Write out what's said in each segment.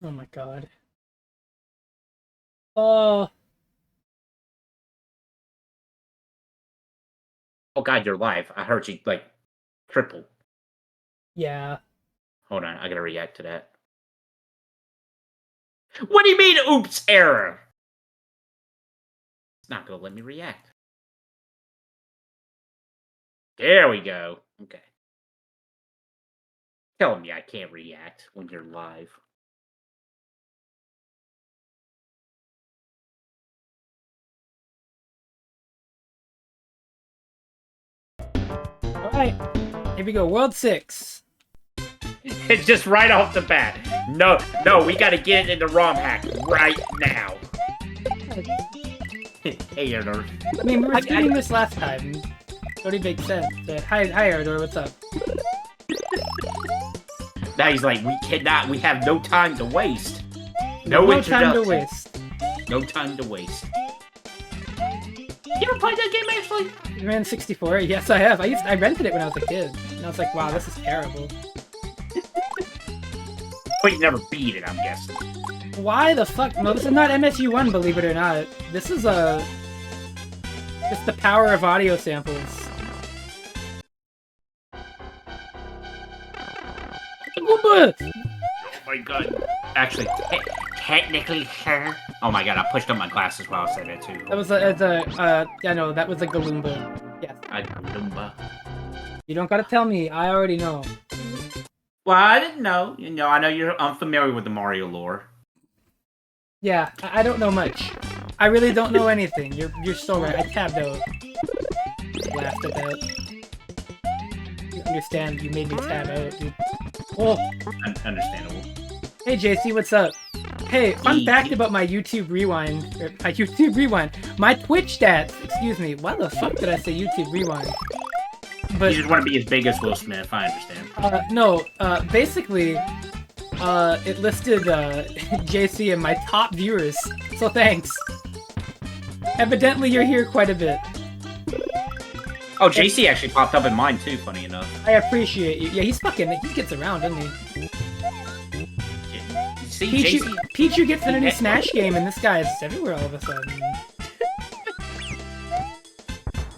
Oh my god. Oh, Oh god, you're live. I heard you, like, triple. yeah. Hold on, I gotta react to that. What do you mean, oops, error? It's not gonna let me react. There we go. Okay. Telling me I can't react when you're live. Alright. Here we go. World 6. It's just right off the bat. No, we gotta get it in the ROM hack right now. Hey, Erdor. I mean, we were streaming this last time. Already makes sense. Hi, Ardor, what's up? Now he's like, we have no time to waste. No time to waste. No time to waste. You ever played that game, actually? You ran 64? Yes, I have. I rented it when I was a kid. And I was like, wow, this is terrible. But you never beat it, I'm guessing. Why the fuck? No, this is not MSU1, believe it or not. This is just the power of audio samples. Oh my god. Actually, technically, sir. Oh my god, I pushed up my glasses while I said it too. That was yeah, no, that was a Galumba. Yes. A Galumba. You don't gotta tell me, I already know. Well, I didn't know. You know, I know you're unfamiliar with the Mario lore. Yeah, I don't know much. I really don't know anything. You're so right. I tabbed out. Laughed at that. You understand? You made me tab out, dude. Oh. Understandable. Hey JC, what's up? Hey, fun fact about my YouTube Rewind. My Twitch stats. Excuse me. Why the fuck did I say YouTube Rewind? But you just want to be as big as Will Smith. I understand. No. Basically, it listed JC and my top viewers. So thanks. Evidently, you're here quite a bit. Oh, JC actually popped up in mine too, funny enough. I appreciate you. Yeah, he gets around, doesn't he? See, Pichu gets in a new Smash game, and this guy is everywhere all of a sudden.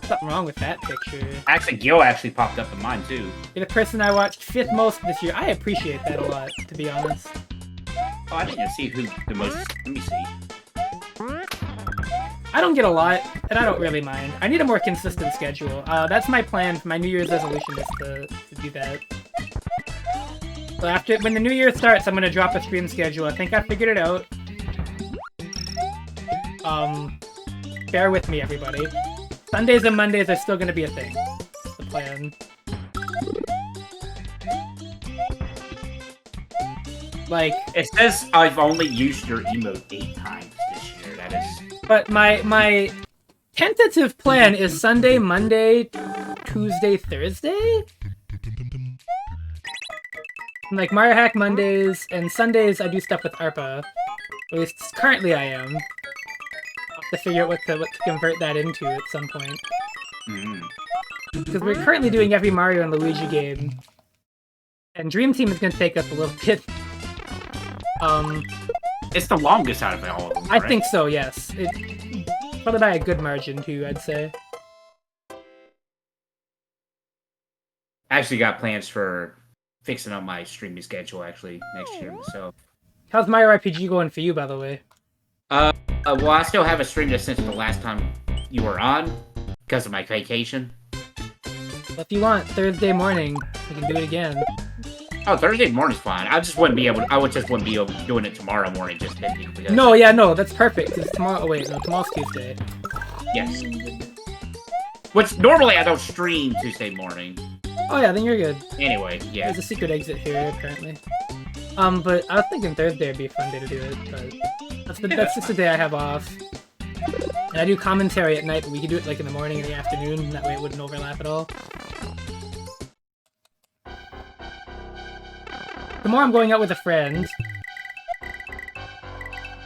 Something wrong with that picture. Actually, Gil actually popped up in mine too. You're the person I watched 5th most this year. I appreciate that a lot, to be honest. Oh, I didn't see who the most... Let me see. I don't get a lot, and I don't really mind. I need a more consistent schedule. That's my plan. My New Year's resolution is to do that. So when the New Year starts, I'm gonna drop a stream schedule. I think I figured it out. Bear with me, everybody. Sundays and Mondays are still gonna be a thing. That's the plan. Like... It says I've only used your emote 8 times this year. That is... But my tentative plan is Sunday, Monday, Tuesday, Thursday? Like Mario Hack Mondays, and Sundays I do stuff with ARPA. At least currently I am. I'll have to figure out what to convert that into at some point. Because we're currently doing every Mario and Luigi game. And Dream Team is going to take us a little bit. It's the longest out of all of them, I think so, yes. Probably by a good margin, too, I'd say. I actually got plans for fixing up my streaming schedule, actually, next year myself. How's Mario RPG going for you, by the way? Well, I still haven't streamed it since the last time you were on, because of my vacation. Well, if you want, Thursday morning, we can do it again. Oh, Thursday morning's fine. I just wouldn't be able to, doing it tomorrow morning, just technically. No, yeah, no, that's perfect, because tomorrow, oh wait, no, tomorrow's Tuesday. Yes. Which, normally I don't stream Tuesday morning. Oh yeah, then you're good. Anyway, yeah. There's a secret exit here, apparently. But I was thinking Thursday would be a fun day to do it, but that's just the day I have off. And I do commentary at night, but we could do it like in the morning and the afternoon, and that way it wouldn't overlap at all. Tomorrow I'm going out with a friend.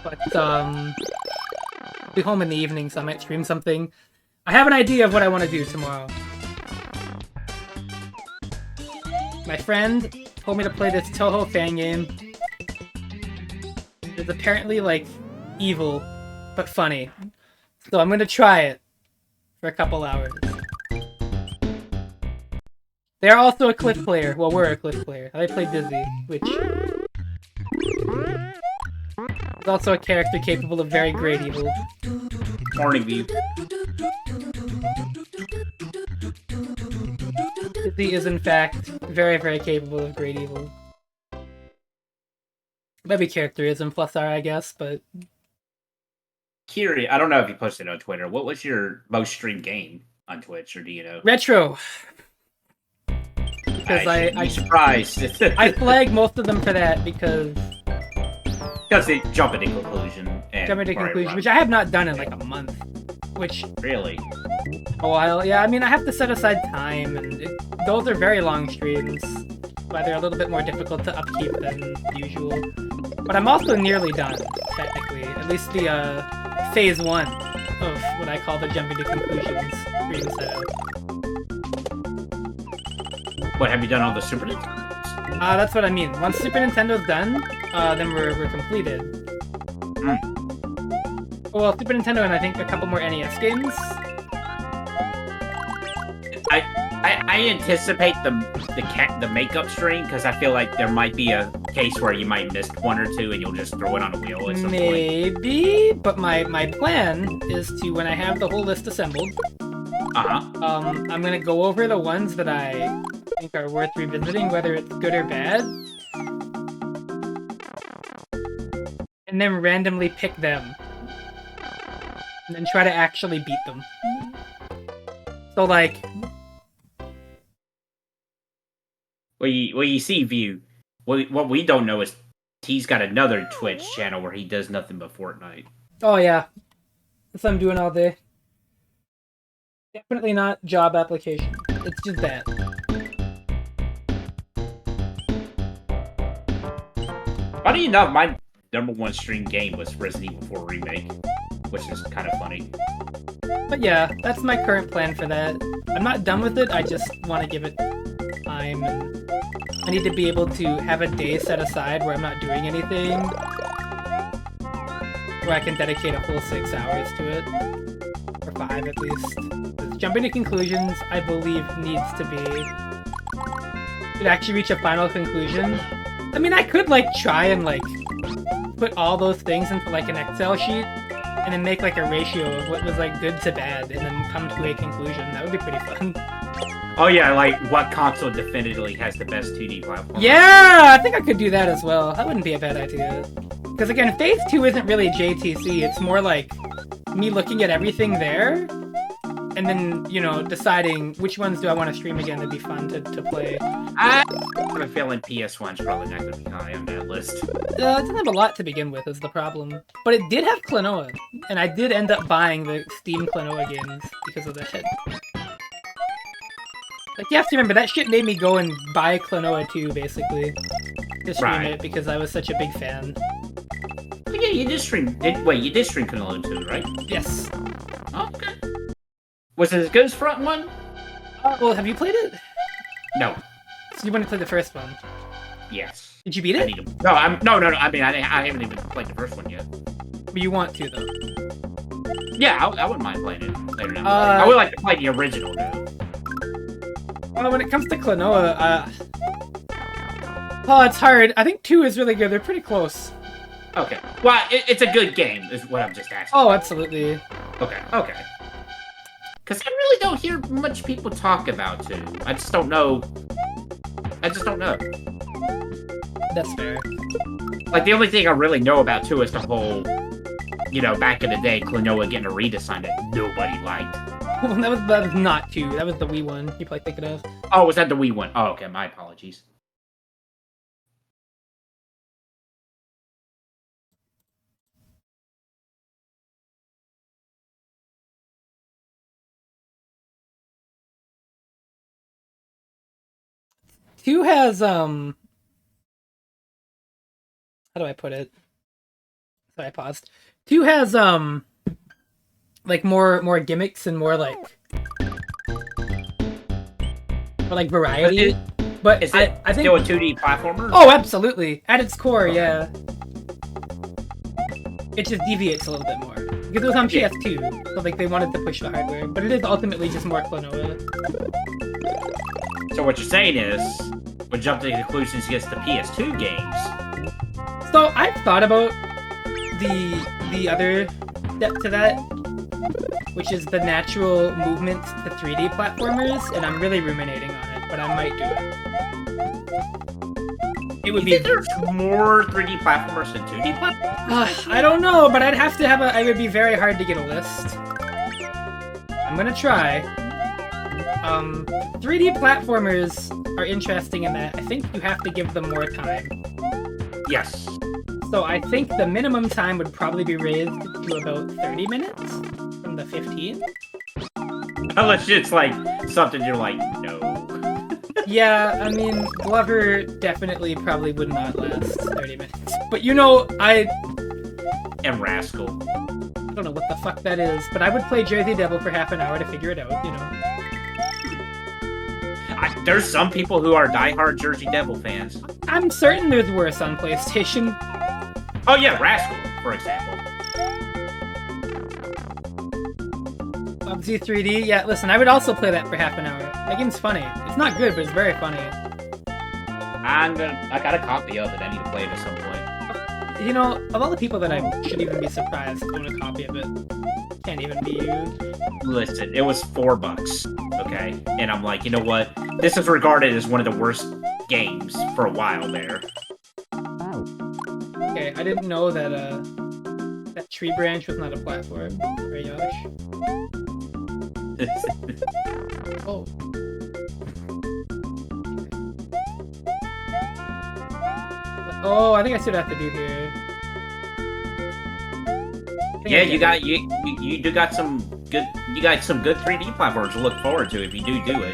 But, I'll be home in the evening, so I might stream something. I have an idea of what I want to do tomorrow. My friend told me to play this Toho fan game. is apparently, like, evil, but funny. So I'm gonna try it for a couple hours. They're also a Cliff player. Well, we're a Cliff player. I play Dizzy, which is also a character capable of very great evil. Morning view. Dizzy is, in fact, very, very capable of great evil. Maybe characterism plus R, I guess, but... Kiri, I don't know if you posted on Twitter. What was your most streamed game on Twitch, or do you know? Retro! Because I surprised. I flag most of them for that because they jump into conclusion. Which I have not done in like a month. Which really a while. Yeah, I mean I have to set aside time, and those are very long streams. Why they're a little bit more difficult to upkeep than usual. But I'm also nearly done, technically. At least the phase 1 of what I call the jumping to conclusions stream setup. What, have you done all the Super Nintendo? That's what I mean. Once Super Nintendo's done, then we're completed. Well, Super Nintendo and I think a couple more NES games. I anticipate the makeup stream because I feel like there might be a case where you might miss one or two and you'll just throw it on a wheel at some point. Maybe, but my plan is to, when I have the whole list assembled, I'm gonna go over the ones that I think are worth revisiting, whether it's good or bad, and then randomly pick them, and then try to actually beat them. So, like... Well, you see, View, what we don't know is he's got another Twitch channel where he does nothing but Fortnite. Oh, yeah. That's what I'm doing all day. Definitely not job application. It's just that. Funny enough, my #1 stream game was Resident Evil 4 Remake, which is kind of funny. But yeah, that's my current plan for that. I'm not done with it, I just want to give it time, and I need to be able to have a day set aside where I'm not doing anything, where I can dedicate a full 6 hours to it, or 5 at least. Jumping to conclusions, I believe, needs to be... Should actually reach a final conclusion. I mean, I could, like, try and, like, put all those things into, like, an Excel sheet, and then make, like, a ratio of what was, like, good to bad, and then come to a conclusion. That would be pretty fun. Oh yeah, like, what console definitively has the best 2D platform? Yeah! I think I could do that as well. That wouldn't be a bad idea. Because, again, Phase 2 isn't really JTC. It's more like me looking at everything there, and then, you know, deciding which ones do I want to stream again that'd be fun to play. I have a feeling PS1's probably not going to be high on that list. It doesn't have a lot to begin with, is the problem. But it did have Klonoa, and I did end up buying the Steam Klonoa games because of that. Like, you have to remember, that shit made me go and buy Klonoa 2, basically. To stream it, because I was such a big fan. Oh, yeah, you did stream... you did stream Klonoa 2, right? Yes. Oh, okay. Was it as good as Front 1? Well, have you played it? No. So you want to play the first one? Yes. Did you beat it? I need to... No, I mean, I haven't even played the first one yet. But you want to, though? Yeah, I wouldn't mind playing it later now. I would like to play the original, though. Well, when it comes to Klonoa, oh, it's hard. I think 2 is really good. They're pretty close. Okay. Well, it's a good game, is what I'm just asking. Oh, absolutely. Okay. Because I really don't hear much people talk about 2. I just don't know. That's fair. Like, the only thing I really know about 2 is the whole, you know, back in the day, Klonoa getting a redesign that nobody liked. Well, that was not 2. That was the Wii one you're probably thinking of. Oh, was that the Wii one? Oh, okay. My apologies. Two has, how do I put it? Sorry, I paused. 2 has, like, more gimmicks and more, like, variety. But is it I think still a 2D platformer? Oh, absolutely. At its core, yeah. It just deviates a little bit more. Because it was on PS2, so like they wanted to push the hardware. But it is ultimately just more Klonoa. So what you're saying is, we're jumping to conclusions against the PS2 games. So I've thought about the other step to that, which is the natural movements to 3D platformers, and I'm really ruminating on it, but I might do it. It would be there's more 3D platformers than 2D platformers. I don't know, but I'd have to have a. It would be very hard to get a list. I'm gonna try. 3D platformers are interesting in that I think you have to give them more time. Yes. So I think the minimum time would probably be raised to about 30 minutes from the 15. Unless it's like something you're like, no. Yeah, I mean, Glover definitely probably would not last 30 minutes. But you know, And Rascal. I don't know what the fuck that is, but I would play Jersey Devil for half an hour to figure it out, you know. There's some people who are diehard Jersey Devil fans. I'm certain there's worse on PlayStation. Oh yeah, Rascal, for example. PUBG 3D? Yeah, listen, I would also play that for half an hour. That game's funny. It's not good, but it's very funny. I got a copy of it. I need to play it at some point. You know, of all the people that I should even be surprised to own a copy of it, can't even be you. Listen, it was $4, okay? And I'm like, you know what? This is regarded as one of the worst games for a while there. Okay, I didn't know that, that tree branch was not a platform. Very Yosh. Oh. Oh, I think I see what I have to do here. Yeah, you do got some good 3D platforms to look forward to if you do it. You know,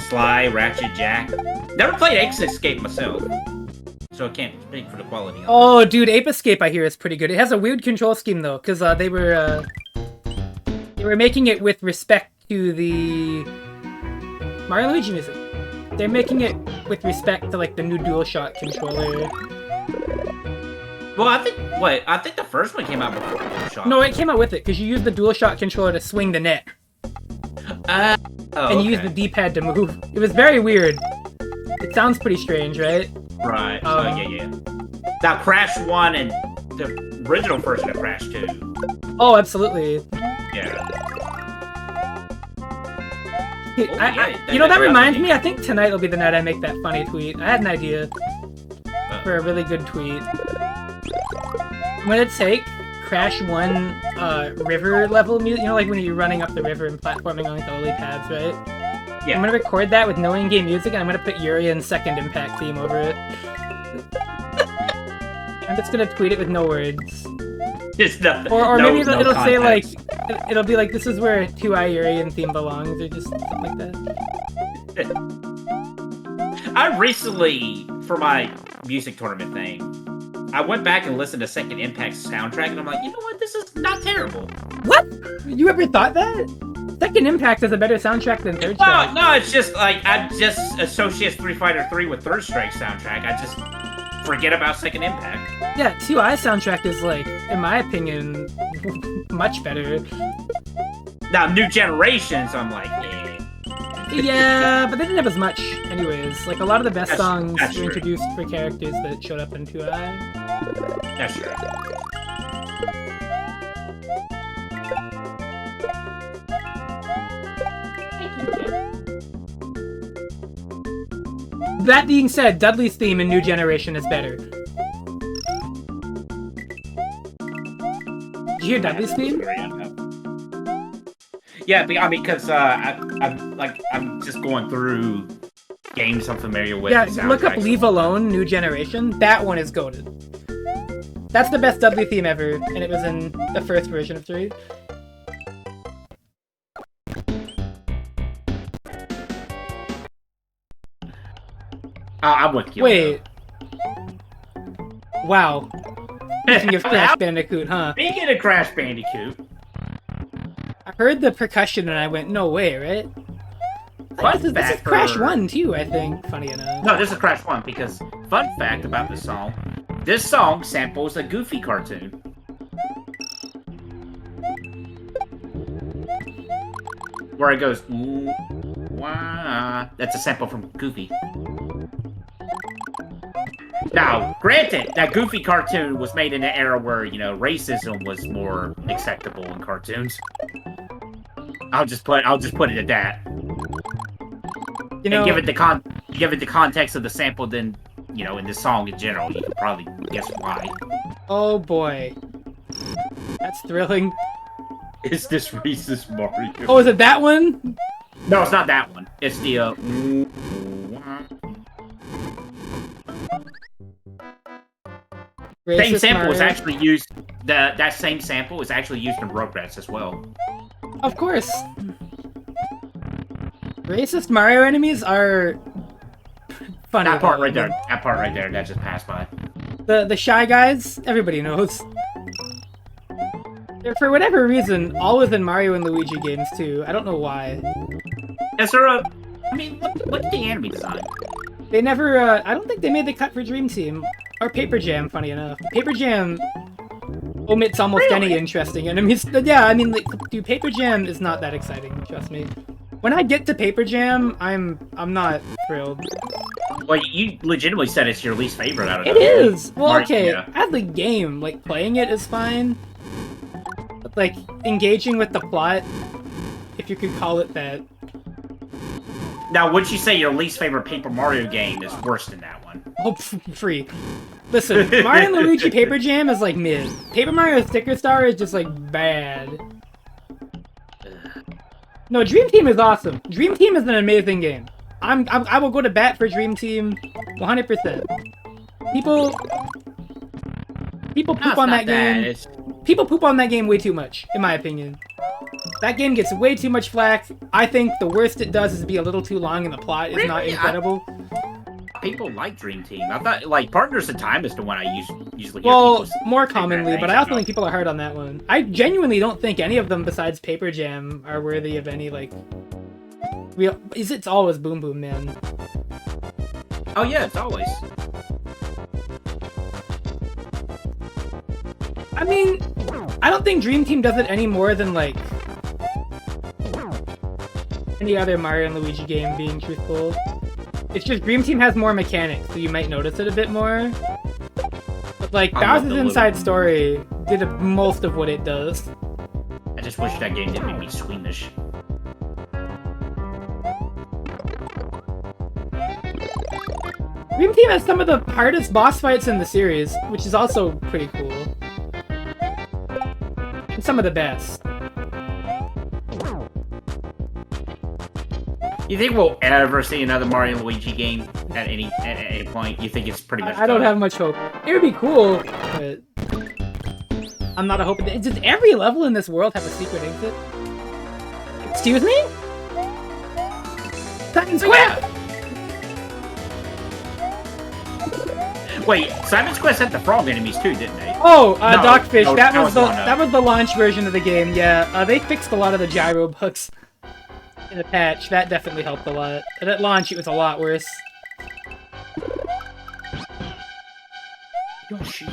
Sly, Ratchet, Jack. Never played Ape Escape myself, so I can't speak for the quality. Oh, dude, Ape Escape I hear is pretty good. It has a weird control scheme though, because they were making it with respect to the Mario and Luigi music. They're making it with respect to like the new DualShock controller. Well, I think the first one came out before DualShock. No, it came out with it, because you use the DualShock controller to swing the net. And you use the D-pad to move. It was very weird. It sounds pretty strange, right? Right. Yeah. Now, Crash 1 and the original version of Crash 2. Oh, absolutely. Yeah. You know, that reminds me, I think tonight will be the night I make that funny tweet. I had an idea for a really good tweet. I'm gonna take Crash 1 river level music, you know, like when you're running up the river and platforming on like the lily pads, right? Yeah. I'm gonna record that with no in-game music, and I'm gonna put Urian's Second Impact theme over it. I'm just gonna tweet it with no words. Just nothing. Or maybe it'll say like, it'll be like, this is where 2i Urian theme belongs, or just something like that. I recently, for my music tournament thing, I went back and listened to Second Impact's soundtrack, and I'm like, you know what? This is not terrible. What? You ever thought that? Second Impact has a better soundtrack than Third Strike. No, it's just like, I just associate Street Fighter 3 with Third Strike soundtrack. I just forget about Second Impact. Yeah, 2i soundtrack is like, in my opinion, much better. Now, New Generations, I'm like, eh. Yeah, but they didn't have as much anyways. Like, a lot of the best songs were introduced for characters that showed up in 2i. That's true. That being said, Dudley's theme in New Generation is better. Did you hear Dudley's theme? Yeah, I mean, because I'm just going through games I'm familiar with. Yeah, look up Leave Alone, New Generation. That one is goated. That's the best Dudley theme ever, and it was in the first version of 3. I'm with you. Wait. Wow. Speaking of Crash Bandicoot, huh? Speaking of Crash Bandicoot. I heard the percussion and I went, no way, right? This is Crash 1 too, I think, funny enough. No, this is Crash 1, because fun fact about this song samples a Goofy cartoon. where it goes, ooh, wah. That's a sample from Goofy. Now, granted, that Goofy cartoon was made in an era where, you know, racism was more acceptable in cartoons. I'll just put it at that. You know, and give it the context of the sample, then, you know, in the song in general, you can probably guess why. oh boy. That's thrilling. Is this racist Mario? Oh, is it that one? No, it's not that one. It's the, same sample was actually used. That same sample is actually used in Rugrats as well. Of course. Racist Mario enemies are funny. That part right there. That part right there. That just passed by. The Shy Guys, everybody knows. They're, for whatever reason, always in Mario and Luigi games too. I don't know why. Is there a? I mean, look at the anime design. They never. I don't think they made the cut for Dream Team or Paper Jam. Funny enough, Paper Jam omits almost any interesting enemies. Yeah, I mean, like, dude, Paper Jam is not that exciting. Trust me. When I get to Paper Jam, I'm not thrilled. Well, you legitimately said it's your least favorite out of it. It is. Well, okay. Yeah. As the game, like playing it is fine. But, like, engaging with the plot, if you could call it that. Now, would you say your least favorite Paper Mario game is worse than that one? Oh, freak. Listen, Mario and Luigi Paper Jam is like mid. Paper Mario Sticker Star is just like bad. No, Dream Team is awesome. Dream Team is an amazing game. I will go to bat for Dream Team 100%. People poop on that game. People poop on that game way too much, in my opinion. That game gets way too much flack. I think the worst it does is be a little too long and the plot is not incredible. People like Dream Team. I thought, like, Partners in Time is the one I usually hear. Well, more commonly, but I also think people are hard on that one. I genuinely don't think any of them besides Paper Jam are worthy of any, like, real... It's always Boom Boom Man. Oh yeah, it's always. I mean, I don't think Dream Team does it any more than, like, any other Mario and Luigi game, being truthful. It's just Dream Team has more mechanics, so you might notice it a bit more. But, like, Bowser's Inside Story did most of what it does. I just wish that game didn't make me squeamish. Dream Team has some of the hardest boss fights in the series, which is also pretty cool. And some of the best. You think we'll ever see another Mario and Luigi game at any point? You think it's pretty much I don't have much hope. It would be cool, but I'm not a hope. Does every level in this world have a secret exit? Excuse me? Simon's Quest! Wait, Simon's Quest had the frog enemies too, didn't they? Oh, Dogfish. No, that was the launch version of the game. Yeah, they fixed a lot of the gyro bugs in the patch. That definitely helped a lot. And at launch, it was a lot worse. Yoshi.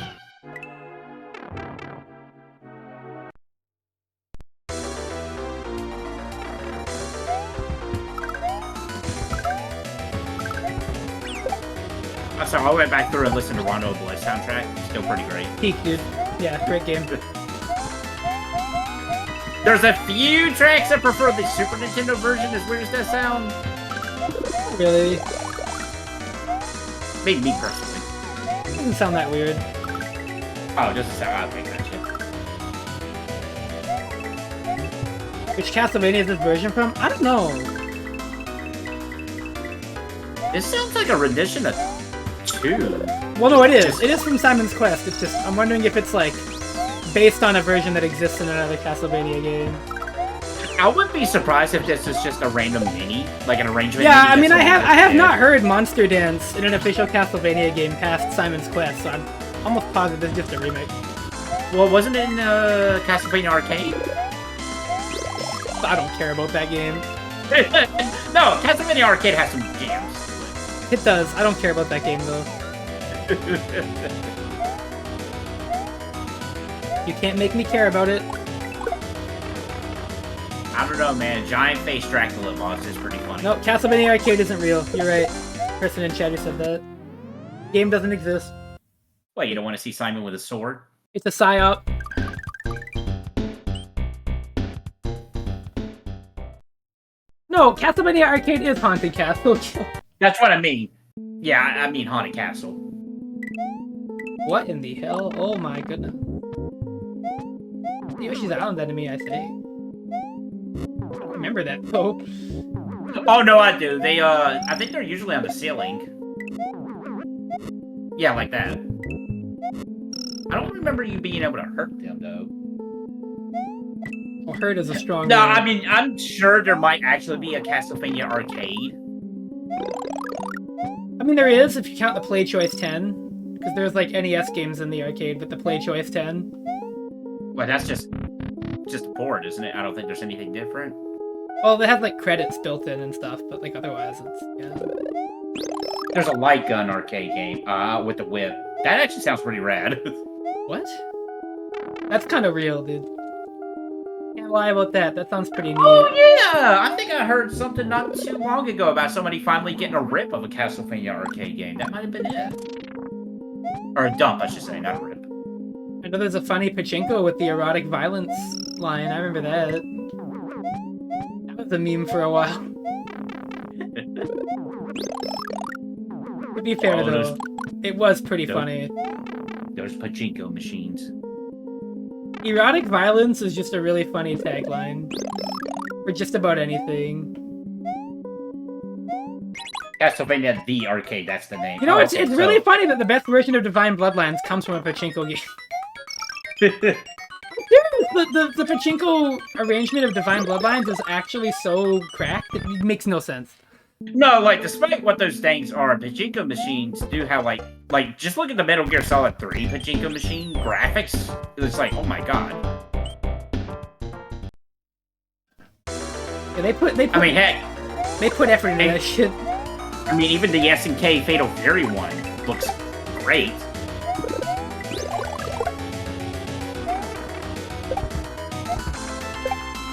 So I went back through and listened to Rondo Blood soundtrack. Still pretty great. Peak, dude. Yeah, great game. There's a few tracks that prefer the Super Nintendo version, as weird as that sound. Really? Maybe me personally. Doesn't sound that weird. Oh, it doesn't sound out like that shit. Which Castlevania is this version from? I don't know. This sounds like a rendition of 2. Well, no, it is. It is from Simon's Quest. It's just, I'm wondering if it's, like, based on a version that exists in another Castlevania game. I wouldn't be surprised if this is just a random mini, like an arrangement. Yeah, I mean, I have not heard Monster Dance in an official Castlevania game past Simon's Quest, so I'm almost positive it's just a remake. Well, wasn't it in Castlevania Arcade? I don't care about that game. No, Castlevania Arcade has some jams. It does. I don't care about that game, though. You can't make me care about it. I don't know, man. Giant face Dracula boss is pretty funny. No, Castlevania Arcade isn't real. You're right. Person in chat who said that. Game doesn't exist. What, you don't want to see Simon with a sword? It's a psyop. No, Castlevania Arcade is Haunted Castle. That's what I mean. Yeah, I mean Haunted Castle. What in the hell? Oh my goodness. Yoshi's Island enemy, I think. I don't remember that though. Oh no, I do. They I think they're usually on the ceiling. Yeah, like that. I don't remember you being able to hurt them though. Well, hurt is a strong No, word. I mean I'm sure there might actually be a Castlevania arcade. I mean there is if you count the Play Choice 10. Because there's like NES games in the arcade with the Play Choice 10. Well, that's just a port, isn't it? I don't think there's anything different. Well, they have like credits built in and stuff, but like otherwise it's, yeah. There's a light gun arcade game with the whip. That actually sounds pretty rad. What? That's kind of real, dude. Can't lie about that. That sounds pretty neat. Oh yeah! I think I heard something not too long ago about somebody finally getting a rip of a Castlevania arcade game. That might have been it. Or a dump, I should say, not a rip. I know there's a funny pachinko with the erotic violence line. I remember that. That was a meme for a while. To be fair, though, it was pretty funny. There's pachinko machines. Erotic violence is just a really funny tagline. For just about anything. Castlevania the Arcade, that's the name. You know, it's really funny that the best version of Divine Bloodlines comes from a pachinko game. The pachinko arrangement of Divine Bloodlines is actually so cracked, it makes no sense. No, like, despite what those things are, pachinko machines do have, like, just look at the Metal Gear Solid 3 pachinko machine graphics. It's like, oh my god. Yeah, they put I mean, heck. They put effort into that shit. I mean, even the SNK Fatal Fury one looks great.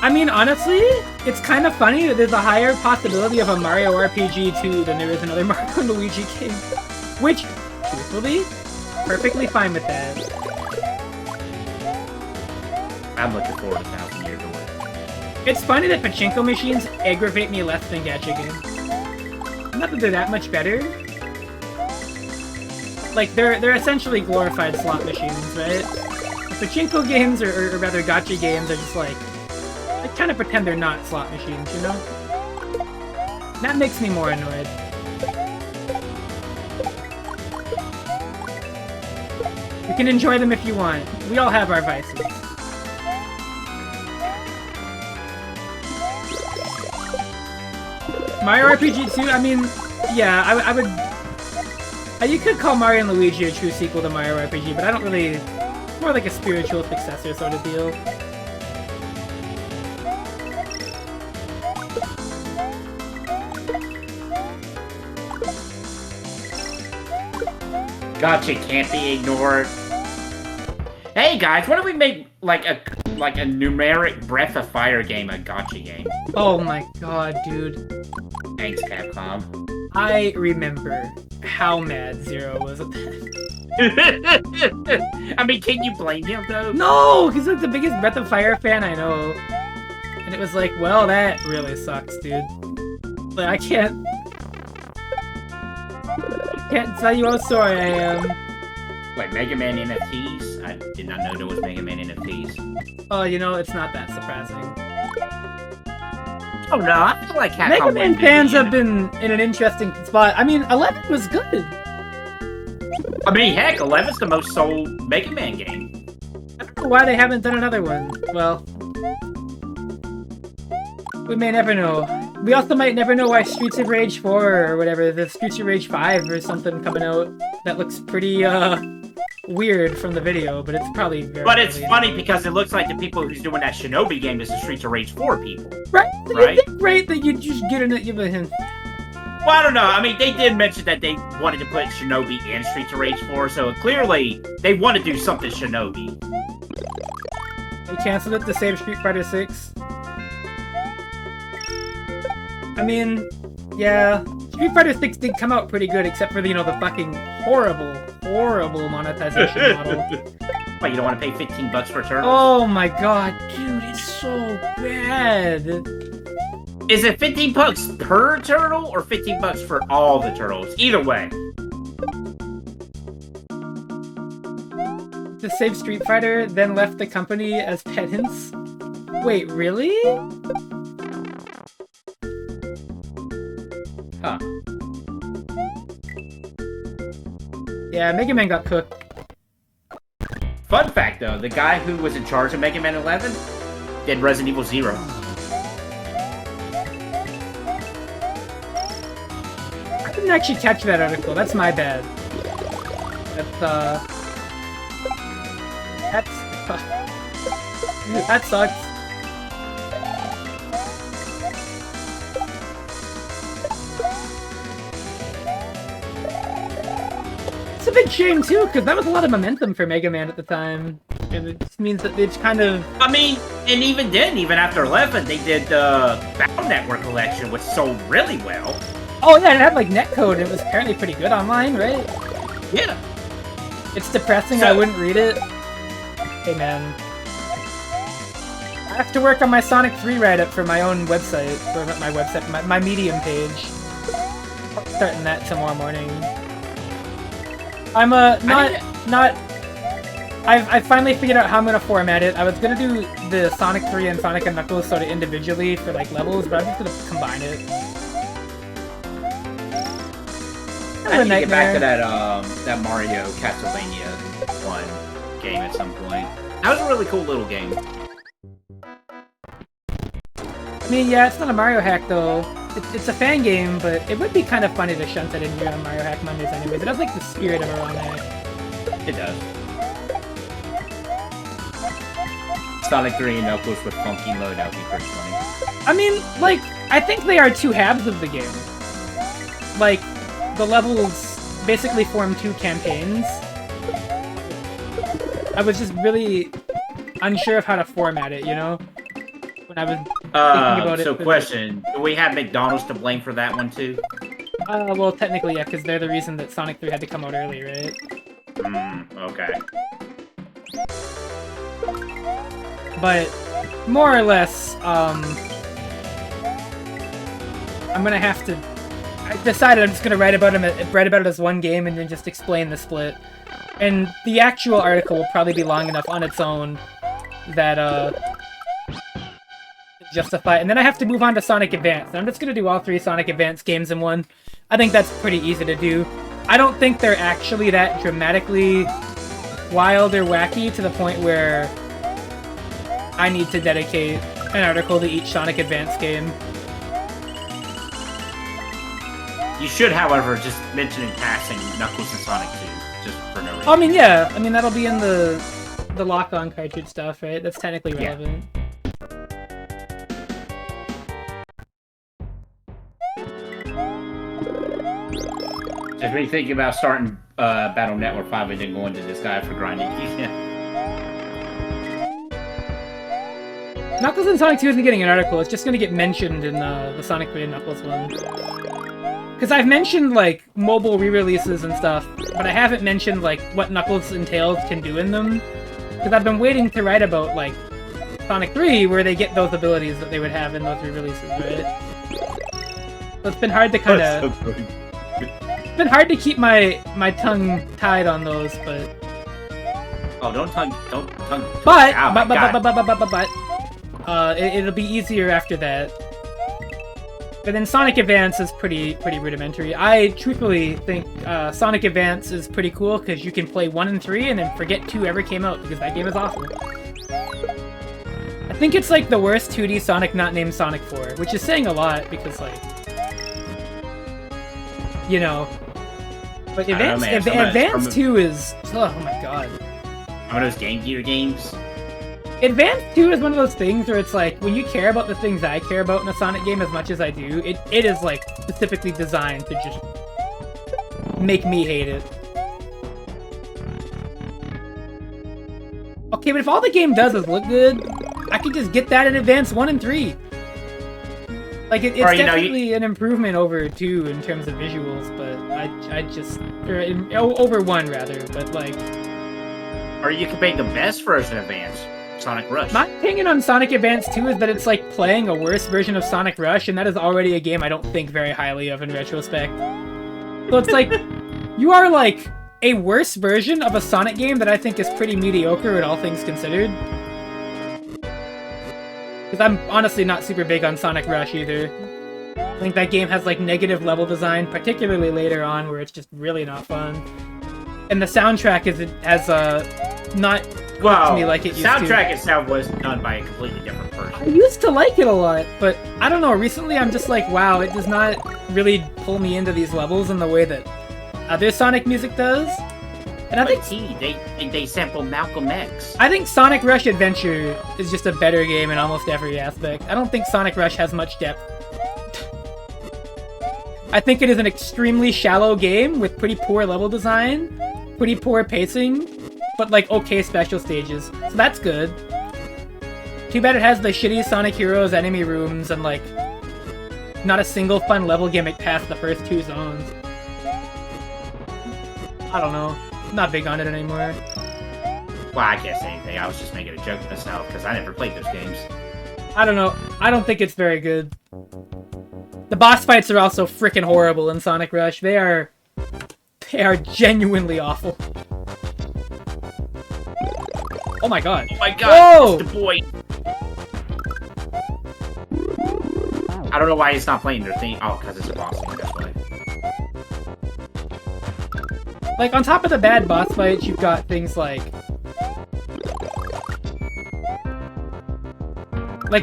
I mean, honestly, it's kind of funny that there's a higher possibility of a Mario RPG 2 than there is another Mario and Luigi game. Which, truthfully, perfectly fine with that. I'm looking forward to 1,000 Year Door. It's funny that pachinko machines aggravate me less than gacha games. Not that they're that much better. Like, they're essentially glorified slot machines, right? The pachinko games, or rather gacha games, are just like... They kind of pretend they're not slot machines, you know? That makes me more annoyed. You can enjoy them if you want. We all have our vices. Mario RPG 2, I mean, yeah, I would... You could call Mario and Luigi a true sequel to Mario RPG, but I don't really... It's more like a spiritual successor sort of deal. Gotcha can't be ignored. Hey guys, why don't we make like a numeric Breath of Fire game a gotcha game? Oh my god, dude. Thanks, Capcom. I remember how mad Zero was at that. I mean, can you blame him though? No, he's like the biggest Breath of Fire fan I know. And it was like, well, that really sucks, dude. Like, I can't tell you how sorry I am. Like Mega Man NFTs? I did not know there was Mega Man NFTs. Oh, you know, it's not that surprising. Oh no, I feel like Capcom Mega Man fans have been in an interesting spot. I mean, 11 was good. I mean, heck, 11's the most sold Mega Man game. I don't know why they haven't done another one. Well, we may never know. We also might never know why Streets of Rage 4 or whatever, the Streets of Rage 5 or something coming out that looks pretty, weird from the video, but it's probably very... But it's funny because it looks like the people who's doing that Shinobi game is the Streets of Rage 4 people. Right? Right? It's great that you just get in it, give a hint. Well, I don't know. I mean, they did mention that they wanted to put Shinobi in Streets of Rage 4, so clearly they want to do something Shinobi. They canceled it to save Street Fighter 6. I mean, yeah, Street Fighter 6 did come out pretty good, except for, you know, the fucking horrible monetization model. What, you don't want to pay $15 for Turtles? Oh my god, dude, it's so bad. Is it $15 per turtle or $15 for all the turtles? Either way. To save Street Fighter, then left the company as penance? Wait, really? Huh. Yeah, Mega Man got cooked. Fun fact, though, the guy who was in charge of Mega Man 11 did Resident Evil 0. I didn't actually catch that article. That's my bad. That sucks. It's a big shame too, because that was a lot of momentum for Mega Man at the time. And it just means that it's kind of... I mean, and even then, even after 11, they did the Battle Network collection, which sold really well. Oh yeah, it had like netcode, and it was apparently pretty good online, right? Yeah. It's depressing, I wouldn't read it. Hey man. I have to work on my Sonic 3 write-up for my own website. Or not my website, my Medium page. Starting that tomorrow morning. I'm I've finally figured out how I'm gonna format it. I was gonna do the Sonic 3 and Sonic and Knuckles sort of individually for like levels, but I'm just gonna combine it. I need to get back to that Mario Castlevania 1 game at some point. That was a really cool little game. I mean, yeah, it's not a Mario hack though. It's a fan game, but it would be kind of funny to shunt that in here on Mario Hack Mondays anyways. It has like the spirit of a wrong hack. It does. Sonic 3 and Knuckles with funky mode, that would be pretty funny. I mean, like, I think they are two halves of the game. Like, the levels basically form two campaigns. I was just really unsure of how to format it, you know? When I was thinking about it. So question, do we have McDonald's to blame for that one too? Well, technically, yeah, because they're the reason that Sonic 3 had to come out early, right? Okay. But, more or less, I'm gonna have to... I decided I'm just gonna write about it as one game and then just explain the split. And the actual article will probably be long enough on its own that, justify it. And then I have to move on to Sonic Advance. And I'm just gonna do all 3 Sonic Advance games in one. I think that's pretty easy to do. I don't think they're actually that dramatically wild or wacky to the point where I need to dedicate an article to each Sonic Advance game. You should, however, just mention in passing Knuckles and Sonic 2, just for no reason. I mean, yeah. I mean, that'll be in the lock-on cartridge stuff, right? That's technically relevant. Yeah. Just me thinking about starting Battle Network 5 and then going to this guy for grinding. Knuckles and Sonic 2 isn't getting an article, it's just gonna get mentioned in the Sonic 3 and Knuckles one. Because I've mentioned, like, mobile re-releases and stuff, but I haven't mentioned, like, what Knuckles and Tails can do in them. Because I've been waiting to write about, like, Sonic 3, where they get those abilities that they would have in those re-releases, right? So it's been hard to kind of... It's been hard to keep my tongue tied on those, but... Oh, don't tongue... But it'll be easier after that. But then Sonic Advance is pretty rudimentary. I truthfully think Sonic Advance is pretty cool because you can play 1 and 3 and then forget 2 ever came out because that game is awful. I think it's like the worst 2D Sonic not named Sonic 4, which is saying a lot because, like, you know. But Advance 2 is... Oh my god. One of those Game Gear games? Advance 2 is one of those things where it's like, when you care about the things I care about in a Sonic game as much as I do, it is, like, specifically designed to just make me hate it. Okay, but if all the game does is look good, I can just get that in Advance 1 and 3. Like it's definitely an improvement over 2 in terms of visuals, but I just over 1 rather, but like. Or you could make the best version of Advance, Sonic Rush. My opinion on Sonic Advance 2 is that it's like playing a worse version of Sonic Rush, and that is already a game I don't think very highly of in retrospect. So it's like you are like a worse version of a Sonic game that I think is pretty mediocre in all things considered. Because I'm honestly not super big on Sonic Rush either. I think that game has like negative level design, particularly later on, where it's just really not fun. And the soundtrack has not to me like it used to. Soundtrack itself was done by a completely different person. I used to like it a lot, but I don't know. Recently, I'm just like, wow, it does not really pull me into these levels in the way that other Sonic music does. And I think they sample Malcolm X. I think Sonic Rush Adventure is just a better game in almost every aspect. I don't think Sonic Rush has much depth. I think it is an extremely shallow game with pretty poor level design, pretty poor pacing, but like okay special stages. So that's good. Too bad it has the shitty Sonic Heroes enemy rooms and like not a single fun level gimmick past the first 2 zones. I don't know. I'm not big on it anymore. Well, I can't say anything. I was just making a joke to myself because I never played those games. I don't know. I don't think it's very good. The boss fights are also freaking horrible in Sonic Rush. They are genuinely awful. Oh my god. Oh my god. Whoa! It's the boy. I don't know why he's not playing their thing. Oh, because it's a boss thing. That's why. Like, on top of the bad boss fights, you've got things like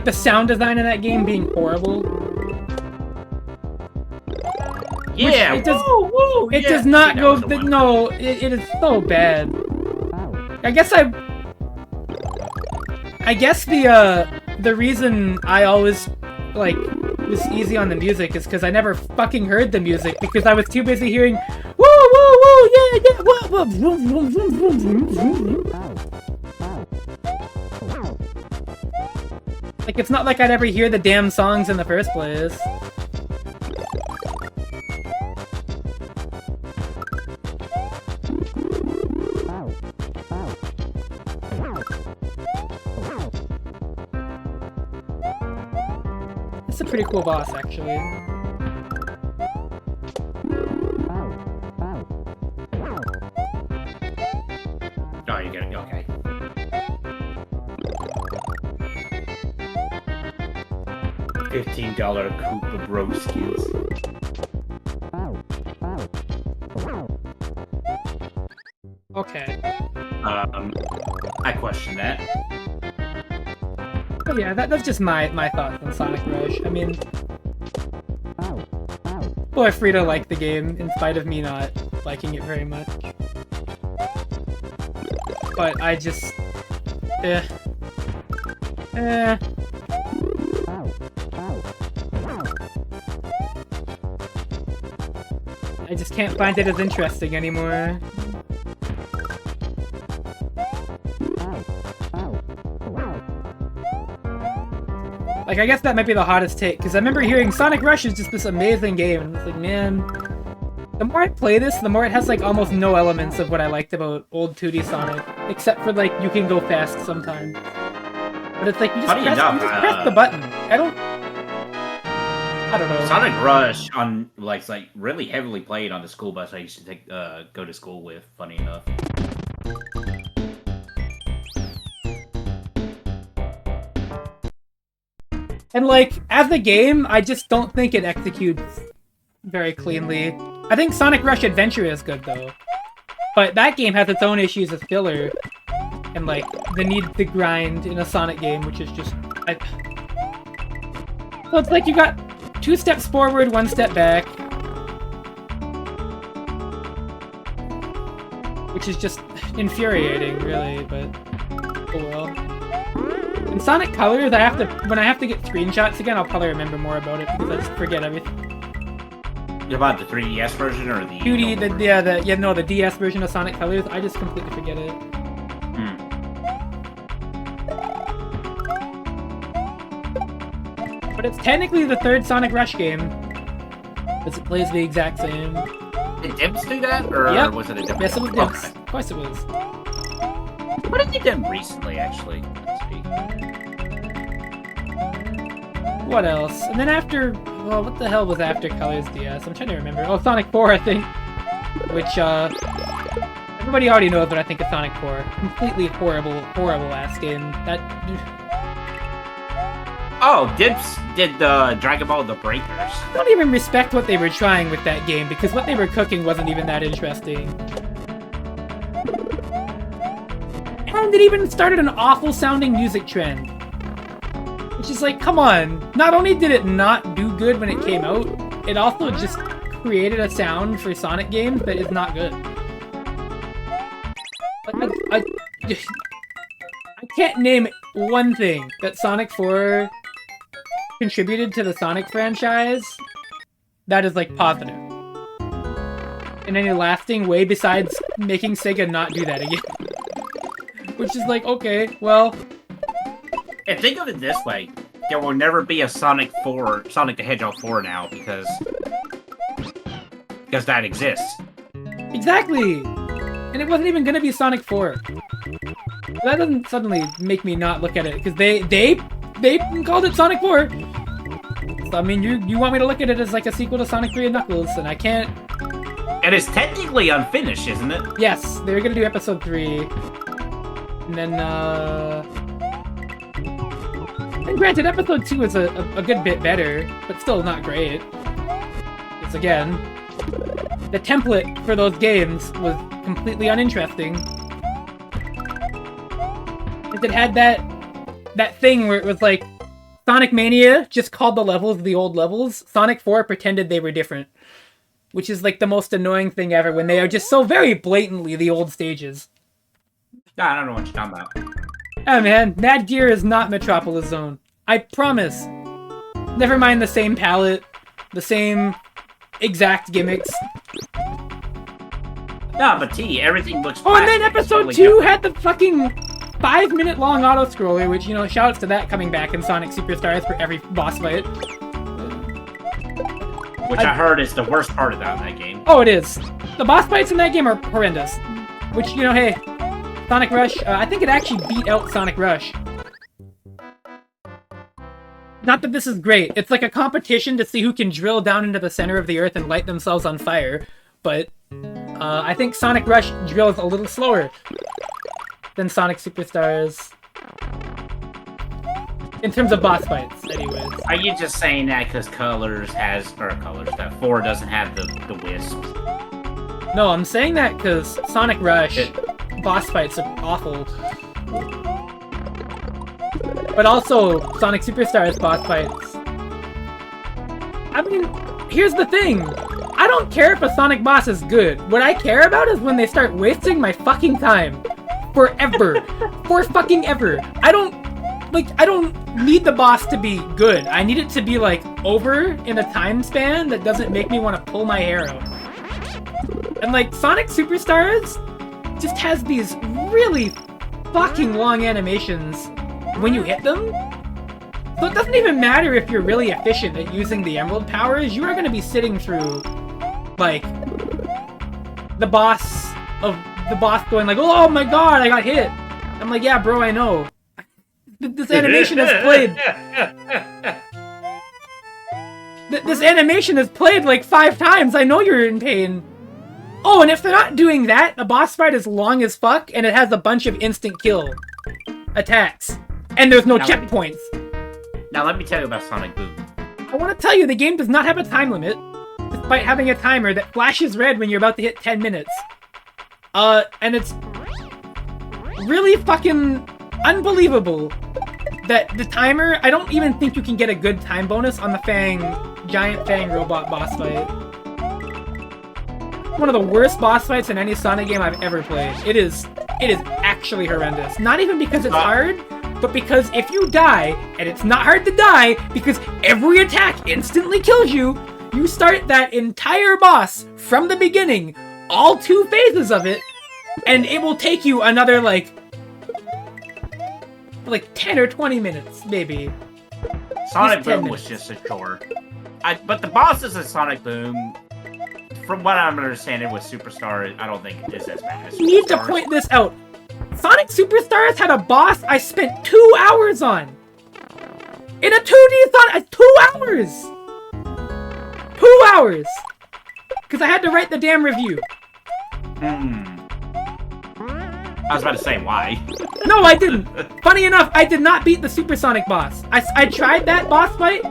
the sound design in that game being horrible. Yeah, it does not go. No, it is so bad. I guess the reason I always like was easy on the music is because I never fucking heard the music because I was too busy hearing woo woo woo yeah yeah woo woo vroom, vroom, vroom, vroom, vroom, vroom. Like it's not like I'd ever hear the damn songs in the first place. It's a pretty cool boss, actually. Oh, you get it. Okay. $15 Koopa Broskins. Okay. I question that. But yeah, that's just my thoughts on Sonic Rush. I mean, people are free to like the game in spite of me not liking it very much. But I just, I just can't find it as interesting anymore. Like, I guess that might be the hottest take, because I remember hearing Sonic Rush is just this amazing game, and it's like, man, the more I play this, the more it has, like, almost no elements of what I liked about old 2D Sonic, except for, like, you can go fast sometimes. But it's like, you just press the button. I don't know. Sonic Rush on, like really heavily played on the school bus I used to take, go to school with, funny enough. And, like, as a game, I just don't think it executes very cleanly. I think Sonic Rush Adventure is good, though. But that game has its own issues as filler. And, like, the need to grind in a Sonic game, which is just... So it's like you got 2 steps forward, 1 step back. Which is just infuriating, really, but... oh well. In Sonic Colors, when I have to get screenshots again, I'll probably remember more about it because I just forget everything. About the 3DS version or the 2D, the DS version of Sonic Colors, I just completely forget it. But But it's technically the third Sonic Rush game. Because it plays the exact same. Did Dimps do that? Or yep. was it a different Yes, it was one? Dimps. Okay. Of course it was. What have they done recently, actually? Let's see. What else? And then after... Well, what the hell was after Colors DS? I'm trying to remember. Oh, Sonic 4, I think. Which, everybody already knows what I think of Sonic 4. Completely horrible ass game. That... Oh, Dimps did the Dragon Ball The Breakers. I don't even respect what they were trying with that game, because what they were cooking wasn't even that interesting. And it even started an awful-sounding music trend. Which is like, come on. Not only did it not do good when it came out, it also just created a sound for Sonic games that is not good. Like, I can't name one thing that Sonic 4 contributed to the Sonic franchise that is, like, positive. In any lasting way besides making Sega not do that again. Which is like, okay, well... And think of it this way. There will never be a Sonic the Hedgehog 4 now, because that exists. Exactly! And it wasn't even gonna be Sonic 4. That doesn't suddenly make me not look at it, because they called it Sonic 4! So, I mean, you want me to look at it as like a sequel to Sonic 3 and Knuckles, and I can't... And it's technically unfinished, isn't it? Yes, they were gonna do episode 3. And then, And granted, episode 2 is a good bit better, but still not great. Because again, the template for those games was completely uninteresting. It had that thing where it was like, Sonic Mania just called the levels the old levels. Sonic 4 pretended they were different. Which is like the most annoying thing ever, when they are just so very blatantly the old stages. I don't know what you're talking about. Oh man, Mad Gear is not Metropolis Zone. I promise. Never mind the same palette, the same exact gimmicks. No, but T, everything looks Oh, and then plastic. It's episode totally 2 different. had the fucking 5-minute long auto-scroller, which, you know, shoutouts to that coming back in Sonic Superstars for every boss fight. Which I heard is the worst part about that game. Oh, it is. The boss fights in that game are horrendous. Which, you know, hey, Sonic Rush, I think it actually beat out Sonic Rush. Not that this is great. It's like a competition to see who can drill down into the center of the earth and light themselves on fire. But I think Sonic Rush drills a little slower than Sonic Superstars. In terms of boss fights, anyways. Are you just saying that because that 4 doesn't have the wisps? No, I'm saying that because Sonic Rush boss fights are awful. But also, Sonic Superstars boss fights. I mean, here's the thing. I don't care if a Sonic boss is good. What I care about is when they start wasting my fucking time. Forever. For fucking ever. I don't need the boss to be good. I need it to be, like, over in a time span that doesn't make me want to pull my hair out. And, like, Sonic Superstars just has these really fucking long animations when you hit them. So it doesn't even matter if you're really efficient at using the Emerald powers, you are going to be sitting through, like, the boss going like, oh my god, I got hit. I'm like, yeah, bro, I know. This animation has played... This animation has played like 5 times, I know you're in pain. Oh, and if they're not doing that, the boss fight is long as fuck, and it has a bunch of instant kill attacks. And there's no checkpoints. Now let me tell you about Sonic Boom. I want to tell you, the game does not have a time limit, despite having a timer that flashes red when you're about to hit 10 minutes. And it's really fucking unbelievable that the timer, I don't even think you can get a good time bonus on the giant Fang robot boss fight. One of the worst boss fights in any Sonic game I've ever played. It is actually horrendous. Not even because it's hard, but because if you die, and it's not hard to die, because every attack instantly kills you, you start that entire boss from the beginning, all 2 phases of it, and it will take you another, like 10 or 20 minutes, maybe. Sonic Boom was just a chore. But the bosses in Sonic Boom, from what I'm understanding with Superstar, I don't think it is as bad as You need to point this out. Sonic Superstars had a boss I spent 2 hours on. In a 2D Sonic, 2 hours! 2 hours! Because I had to write the damn review. I was about to say, why? No, I didn't. Funny enough, I did not beat the Supersonic boss. I tried that boss fight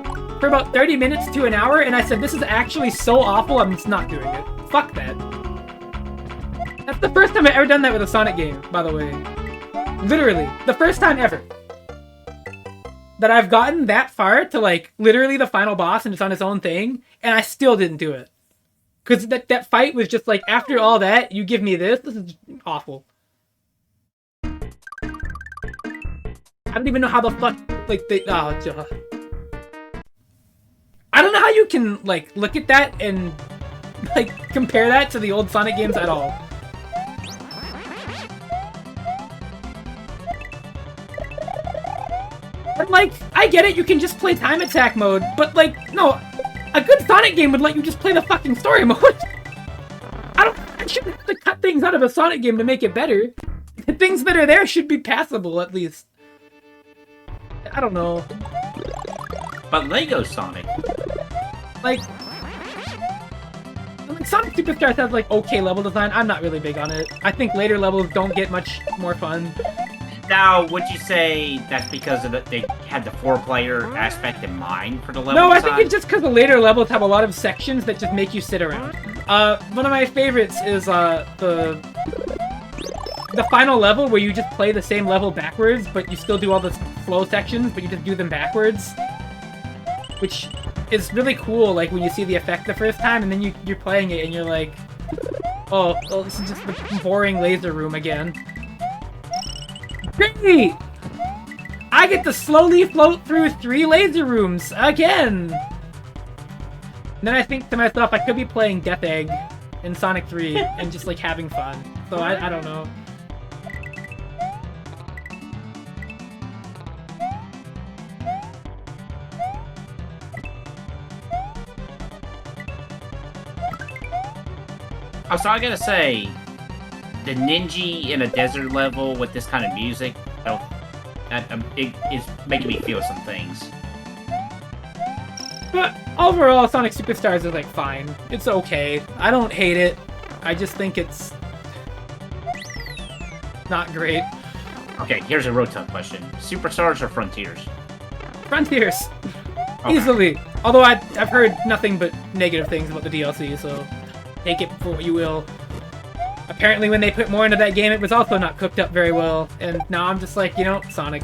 for about 30 minutes to an hour, and I said, this is actually so awful, I'm just not doing it. Fuck that. That's the first time I've ever done that with a Sonic game, by the way. Literally. The first time ever. That I've gotten that far to, like, literally the final boss and it's on its own thing, and I still didn't do it. Because that fight was just like, after all that, you give me this? This is awful. I don't even know how the fuck, like, I don't know how you can, like, look at that and, like, compare that to the old Sonic games at all. And, like, I get it, you can just play time attack mode, but, like, no, a good Sonic game would let you just play the fucking story mode. I shouldn't have to cut things out of a Sonic game to make it better. The things that are there should be passable, at least. I don't know. But Lego Sonic. Like Sonic Superstars has, like, okay level design. I'm not really big on it. I think later levels don't get much more fun. Now, would you say that's because of they had the 4-player aspect in mind for the level No, I design? think it's just because the later levels have a lot of sections that just make you sit around. One of my favorites is the final level where you just play the same level backwards, but you still do all the flow sections, but you just do them backwards. Which is really cool, like, when you see the effect the first time, and then you're playing it, and you're like, oh, this is just the boring laser room again. Great! I get to slowly float through 3 laser rooms again! And then I think to myself, I could be playing Death Egg in Sonic 3 and just, like, having fun. So I don't know. I was gonna say, the ninja in a desert level with this kind of music, it is making me feel some things. But overall, Sonic Superstars is, like, fine. It's okay. I don't hate it. I just think it's not great. Okay, here's a real tough question. Superstars or Frontiers? Frontiers. Okay. Easily. Although I've heard nothing but negative things about the DLC, so take it for what you will. Apparently when they put more into that game, it was also not cooked up very well, and now I'm just like, you know, Sonic.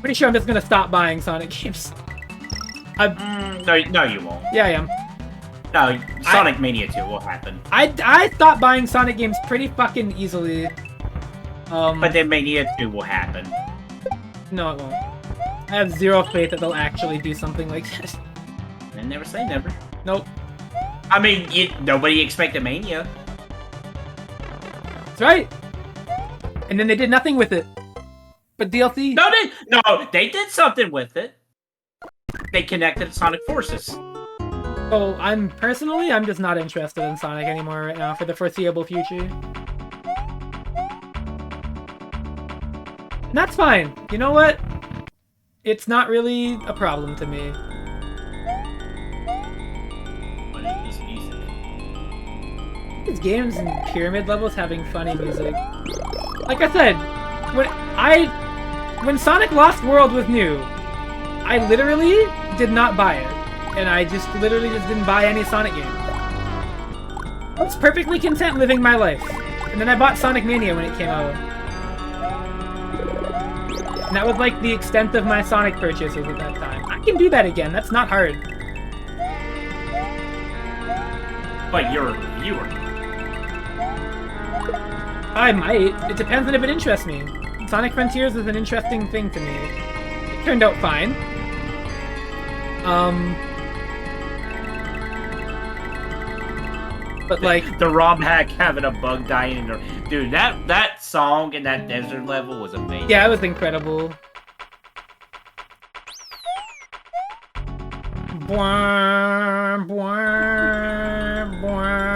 Pretty sure I'm just gonna stop buying Sonic games. No, you won't. Yeah, I am. No, Sonic Mania 2 will happen. I stopped buying Sonic games pretty fucking easily. But then Mania 2 will happen. No, it won't. I have zero faith that they'll actually do something like this. And never say never. Nope. I mean, nobody expected Mania. That's right. And then they did nothing with it. But DLC... No, they did something with it. They connected Sonic Forces. So I'm just not interested in Sonic anymore right now for the foreseeable future. And that's fine. You know what? It's not really a problem to me. What is this music? These games and pyramid levels having funny music. Like I said, when Sonic Lost World was new, I literally did not buy it. And I just literally didn't buy any Sonic game. I was perfectly content living my life. And then I bought Sonic Mania when it came out. And that was like the extent of my Sonic purchases at that time. I can do that again, that's not hard. But you're a viewer. I might. It depends on if it interests me. Sonic Frontiers is an interesting thing to me. It turned out fine. But like the ROM hack having a bug dying in there. Dude, that song in that desert level was amazing. Yeah, it was incredible. Bwah, bwah, bwah.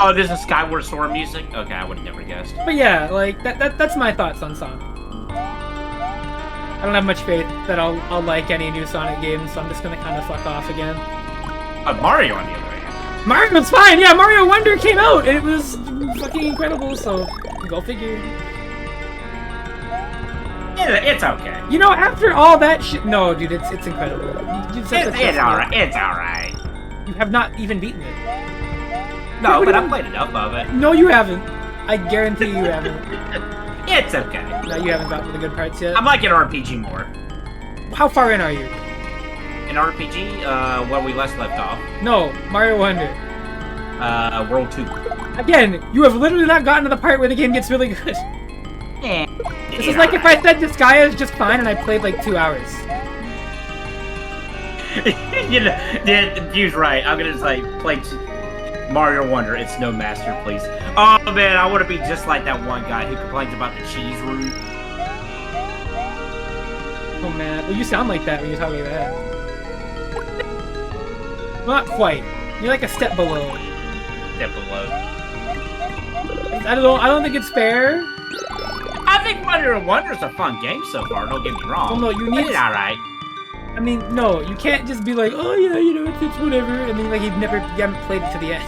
Oh, this is Skyward Sword music? Okay, I would have never guessed. But yeah, like, that's my thoughts on Sonic. I don't have much faith that I'll like any new Sonic games, so I'm just gonna kind of fuck off again. Mario, on the other hand. Mario's fine! Yeah, Mario Wonder came out, and it was fucking incredible, so go figure. It's okay. You know, after all that shit... No, dude, it's incredible. It's alright. It's alright. You have not even beaten it. No, but I've played enough of it. No, you haven't. I guarantee you haven't. It's okay. No, you haven't gotten to the good parts yet. I'm like an RPG more. How far in are you? An RPG? Where we last left off. No, Mario Wonder. World 2. Again, you have literally not gotten to the part where the game gets really good. Yeah. This is like if I said Disgaea is just fine and I played like 2 hours. You know, View's right. I'm gonna say, play Mario Wonder. It's no masterpiece. Oh man, I want to be just like that one guy who complains about the cheese room. Oh man, well you sound like that when you're talking about that. Not quite. You're like a step below. Step below. I don't think it's fair. I think Mario Wonder's a fun game so far. Don't get me wrong. Well, no, you need. It's alright. I mean, no, you can't just be like, oh yeah, you know, it's whatever. I mean, like you haven't played it to the end.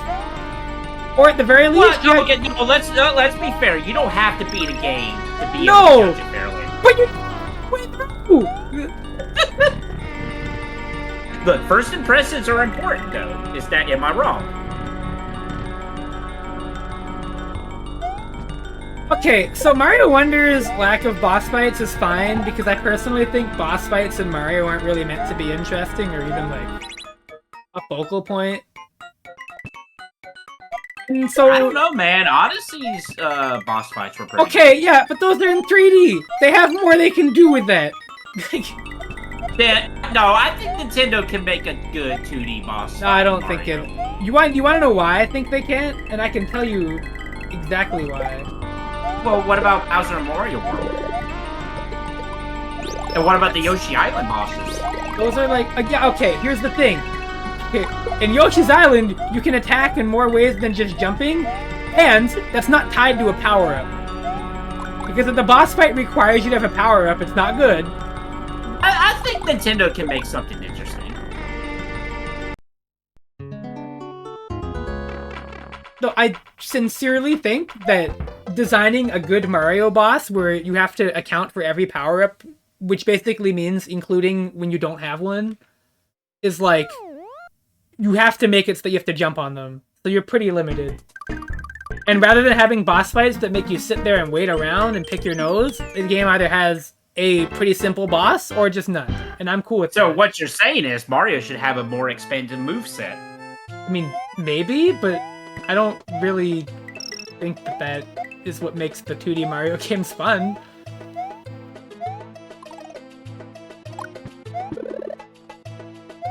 Or at the very least, well, no, let's be fair. You don't have to beat a game to be able to judge it fairly. But you went through. Look, first impressions are important, though. Am I wrong? Okay, so Mario Wonder's lack of boss fights is fine because I personally think boss fights in Mario aren't really meant to be interesting or even like a focal point. And so I don't know, man. Odyssey's boss fights were pretty okay, yeah, but those are in 3D. They have more they can do with that. No, I think Nintendo can make a good 2D boss. No, I don't think it. You want to know why I think they can't? And I can tell you exactly why. Well, what about Bowser and Mario World? And what about the Yoshi Island bosses? Those are like, yeah, okay, here's the thing. Okay, in Yoshi's Island, you can attack in more ways than just jumping, and that's not tied to a power-up. Because if the boss fight requires you to have a power-up, it's not good. I think Nintendo can make something interesting. Though I sincerely think that designing a good Mario boss where you have to account for every power-up, which basically means including when you don't have one, is like, you have to make it so that you have to jump on them. So you're pretty limited. And rather than having boss fights that make you sit there and wait around and pick your nose, the game either has a pretty simple boss or just none. And I'm cool with that. So what you're saying is Mario should have a more expanded moveset. I mean, maybe, but I don't really think that is what makes the 2D Mario games fun.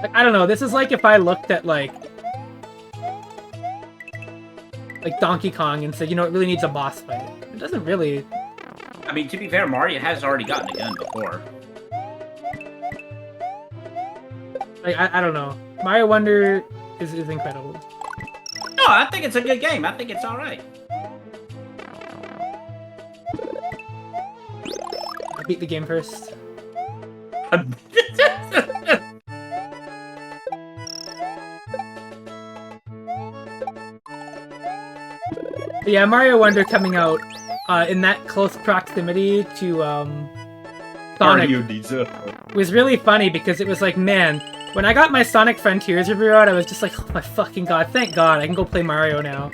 Like, I don't know, this is like if I looked at like Donkey Kong and said, you know, it really needs a boss fight. It doesn't really. I mean, to be fair, Mario has already gotten a gun before. Like, I don't know. Mario Wonder is incredible. No, I think it's a good game. I think it's alright. I beat the game first. But yeah, Mario Wonder coming out in that close proximity to Sonic was really funny because it was like, man, when I got my Sonic Frontiers review out, I was just like, oh my fucking god, thank god, I can go play Mario now.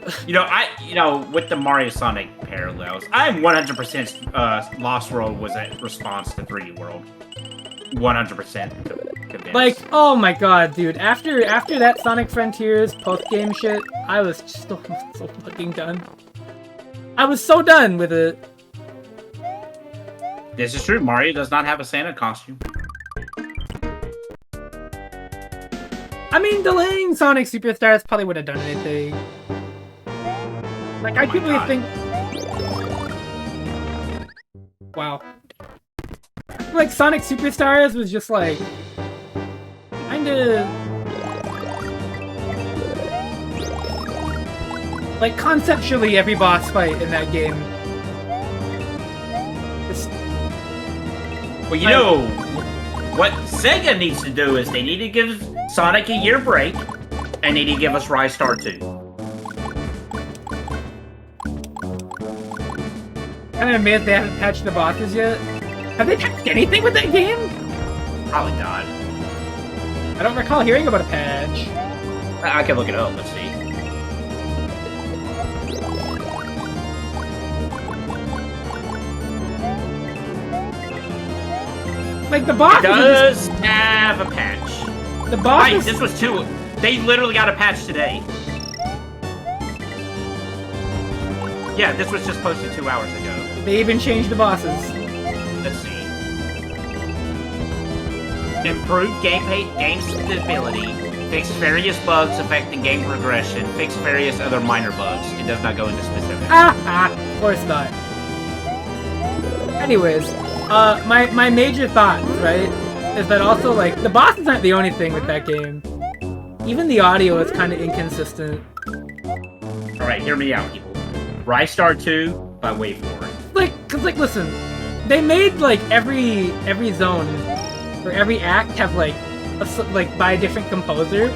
With the Mario Sonic parallels, I'm 100% Lost World was a response to 3D World. 100% convinced. Like, oh my god, dude, after that Sonic Frontiers post-game shit, I was just so fucking done. I was so done with it. This is true, Mario does not have a Santa costume. I mean, delaying Sonic Superstars probably would have done anything. Like, I can't really think... Wow. like Sonic Superstars was just like kinda like conceptually every boss fight in that game. Just, well, you know what Sega needs to do is they need to give Sonic a year break and they need to give us Rise Star 2. I'm amazed they haven't patched the bosses yet. Have they patched anything with that game? Probably not. I don't recall hearing about a patch. I can look it up. Let's see. Like the bosses. It does have a patch. The bosses. Right, this was 2. They literally got a patch today. Yeah, this was just posted 2 hours ago. They even changed the bosses. Let's see. Improved game stability, fixed various bugs affecting game progression, fixed various other minor bugs. It does not go into specifics. Of course not. Anyways, my major thought, right, is that also, like, the bosses aren't the only thing with that game. Even the audio is kind of inconsistent. Alright, hear me out, people. Rise Star 2 by WayForward. Like, listen, they made, like, every zone, or every act have, like, by a different composer,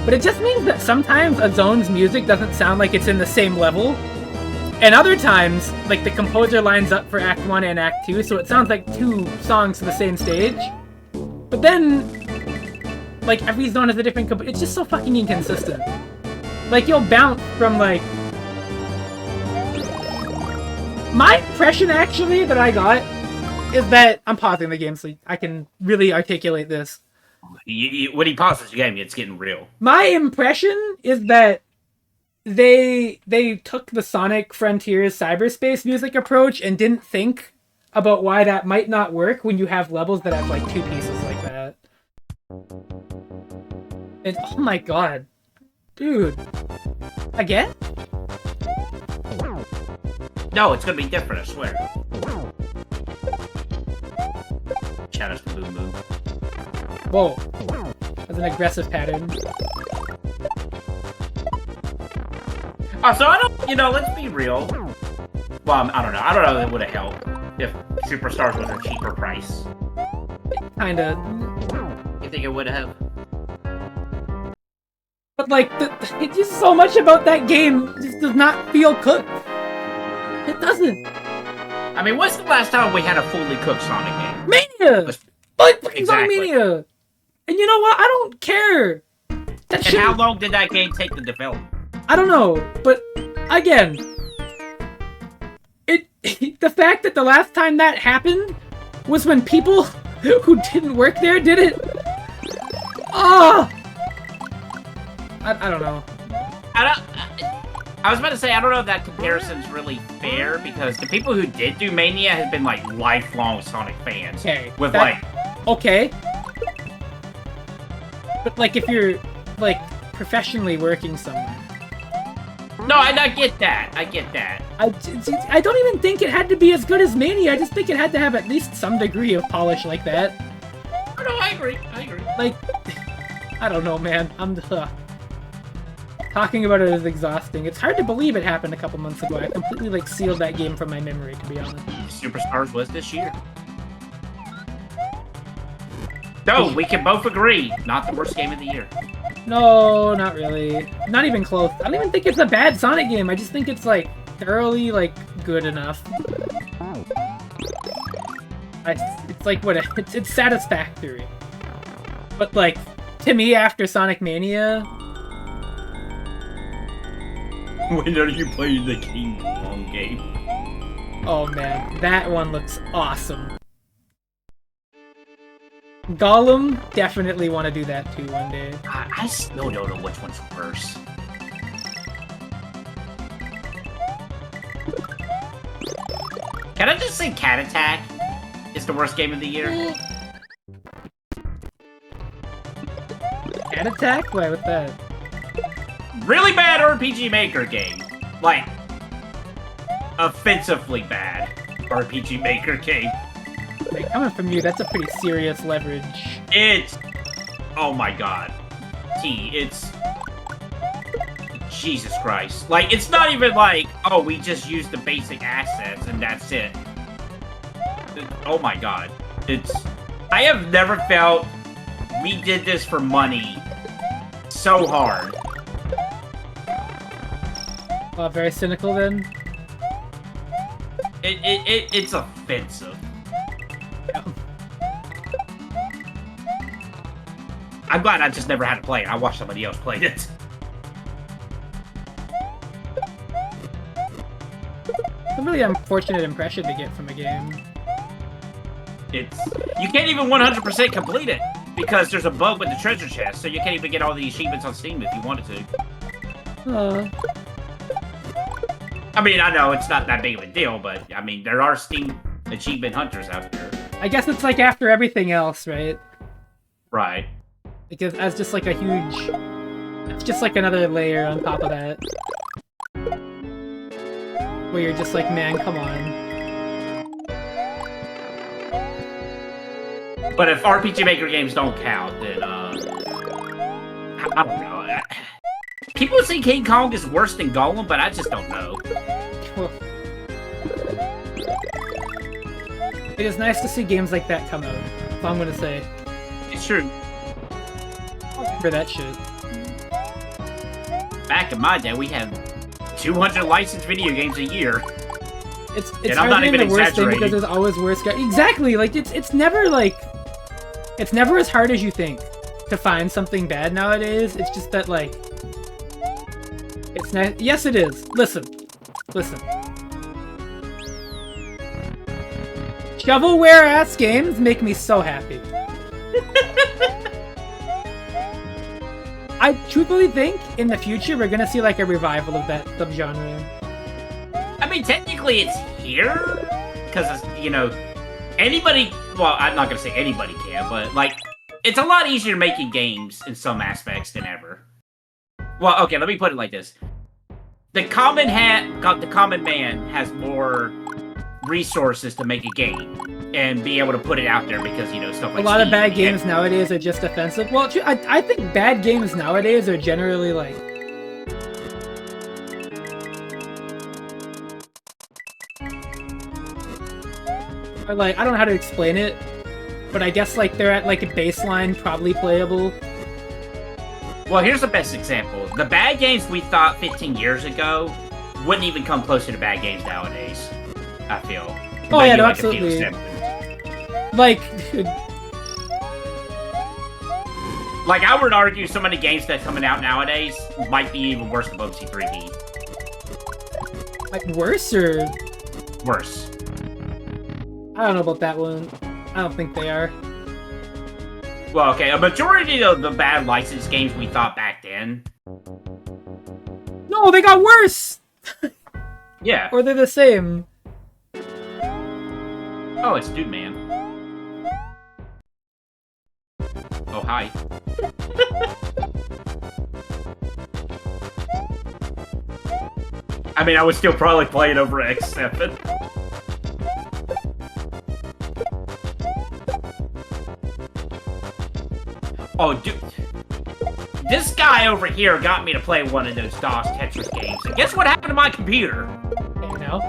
but it just means that sometimes a zone's music doesn't sound like it's in the same level, and other times, like, the composer lines up for Act 1 and Act 2, so it sounds like 2 songs to the same stage, but then, like, every zone has a different composer. It's just so fucking inconsistent. Like, you'll bounce from, like... My impression, actually, that I got is that... I'm pausing the game so I can really articulate this. When he pauses the game, it's getting real. My impression is that they took the Sonic Frontiers cyberspace music approach and didn't think about why that might not work when you have levels that have, like, 2 pieces like that. And, oh my god. Dude. Again? No, it's gonna be different, I swear. Shout out to Boom Boom. Whoa. That's an aggressive pattern. So I don't, let's be real. Well, I don't know. I don't know if it would have helped if Superstars was a cheaper price. Kinda. You think it would have? But, like, it's just so much about that game just does not feel cooked. It doesn't. I mean, what's the last time we had a fully cooked Sonic game? Mania! Like, fucking Exactly. Sonic Mania! And you know what? I don't care! And how long did that game take to develop? I don't know, but, again... the fact that the last time that happened was when people who didn't work there did it... Oh! I don't know. I was about to say, I don't know if that comparison's really fair, because the people who did do Mania have been, like, lifelong Sonic fans. Okay. Okay. But, like, if you're, like, professionally working somewhere... No, I get that. I get that. I don't even think it had to be as good as Mania. I just think it had to have at least some degree of polish like that. No, I agree. Like, I don't know, man. Talking about it is exhausting. It's hard to believe it happened a couple months ago. I completely, like, sealed that game from my memory, to be honest. Superstars was this year. No, we can both agree. Not the worst game of the year. No, not really. Not even close. I don't even think it's a bad Sonic game. I just think it's, like, thoroughly, like, good enough. It's like, what? It's satisfactory. But, like, to me, after Sonic Mania... When are you playing the King Kong game? Oh man, that one looks awesome. Gollum, definitely want to do that too one day. I still don't know which one's worse. Can I just say Cat Attack is the worst game of the year? Cat Attack? Why, what's that? Really bad RPG Maker game. Like, offensively bad RPG Maker game. I mean, coming from you, that's a pretty serious leverage. It's... Oh my god. It's... Jesus Christ. Like, it's not even like, oh, we just use the basic assets and that's it. Oh my god. It's... I have never felt we did this for money so hard. Very cynical then? It's offensive. Yeah. I'm glad I just never had to play it. I watched somebody else play it. It's a really unfortunate impression to get from a game. It's... You can't even 100% complete it, because there's a bug with the treasure chest, so you can't even get all the achievements on Steam if you wanted to. I mean, I know it's not that big of a deal, but, I mean, there are Steam achievement hunters out there. I guess it's like after everything else, right? Right. Because as just like a huge... It's just like another layer on top of that. Where you're just like, man, come on. But if RPG Maker games don't count, then, I don't know. People say King Kong is worse than Golem, but I just don't know. It is nice to see games like that come out. That's all I'm gonna say. It's true. For that shit. Back in my day, we had 200 licensed video games a year. It's and I'm not even the worst thing exaggerating. because there's always worse guys. Exactly, like it's never like it's never as hard as you think to find something bad nowadays. It's just that like it's not. Yes, it is. Listen. Shovelware-ass games make me so happy. I truthfully think in the future we're gonna see like a revival of that subgenre. I mean, technically it's here, because, you know, anybody, well, I'm not gonna say anybody can, but, like, it's a lot easier making games in some aspects than ever. Well, okay, let me put it like this. The common man has more resources to make a game and be able to put it out there because, you know, stuff like a lot of Steam bad games nowadays are just offensive. Well, I think bad games nowadays are generally like... Or like, I don't know how to explain it, but I guess like they're at like a baseline probably playable. Well, here's the best example. The bad games we thought 15 years ago wouldn't even come close to the bad games nowadays, I feel. Oh yeah, no, like absolutely. Like, dude. Like, I would argue some of the games that are coming out nowadays might be even worse than Bubsy 3D. Like, worse or... Worse. I don't know about that one. I don't think they are. Well, okay, a majority of the bad licensed games we thought back then... No, they got worse! Yeah. Or they're the same. Oh, it's Dude Man. Oh, hi. I mean, I would still probably play it over X7. Oh, dude. This guy over here got me to play one of those DOS Tetris games. And guess what happened to my computer? Hey, now.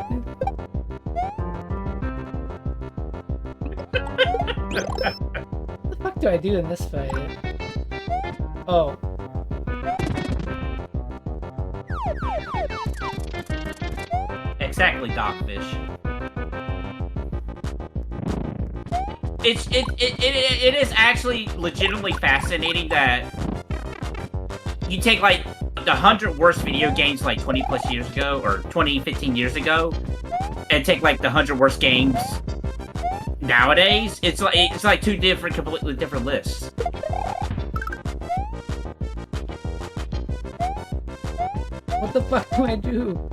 What the fuck do I do in this fight? Oh. Exactly, Dogfish. It is actually legitimately fascinating that you take like the 100 worst video games like 20 plus years ago or 20, 15 years ago and take like the 100 worst games nowadays. It's like two completely different lists. What the fuck do I do?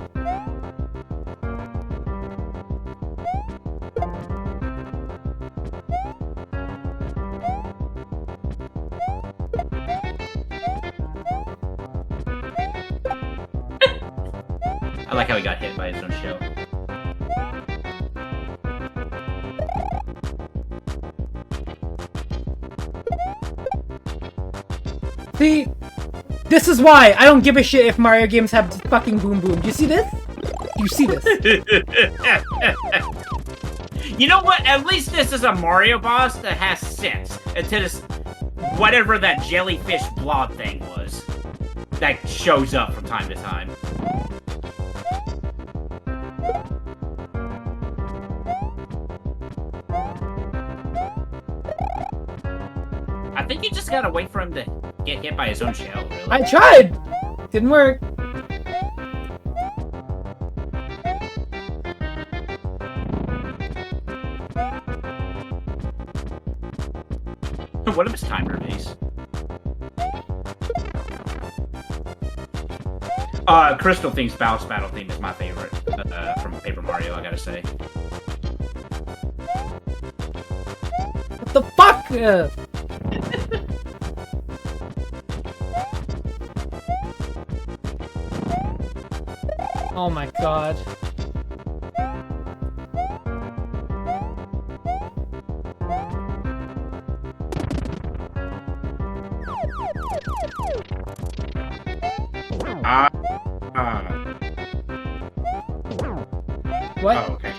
I like how he got hit by his own shell. See? This is why I don't give a shit if Mario games have fucking boom boom. Do you see this? You see this? You know what? At least this is a Mario boss that has sense. Instead of whatever that jellyfish blob thing was. That shows up from time to time. I think you just gotta wait for him to get hit by his own shell, really. I tried! Didn't work. What if it's timer base? Crystal Thing's bounce battle theme is my favorite from Paper Mario, I gotta say. What the fuck? Oh my god. What? Oh, okay.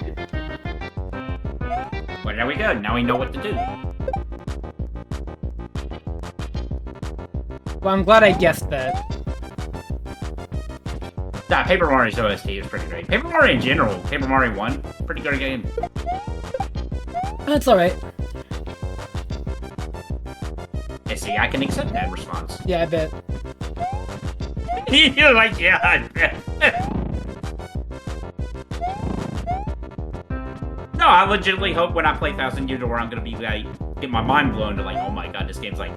Well, there we go. Now we know what to do. Well, I'm glad I guessed that. Nah, Paper Mario's OST is pretty great. Paper Mario in general, Paper Mario 1, pretty good game. That's alright. Yeah, see, I can accept that response. Yeah, I bet. You're like, yeah, I bet. No, I legitimately hope when I play 1000 Years War, I'm gonna be like, get my mind blown to like, oh my god, this game's like.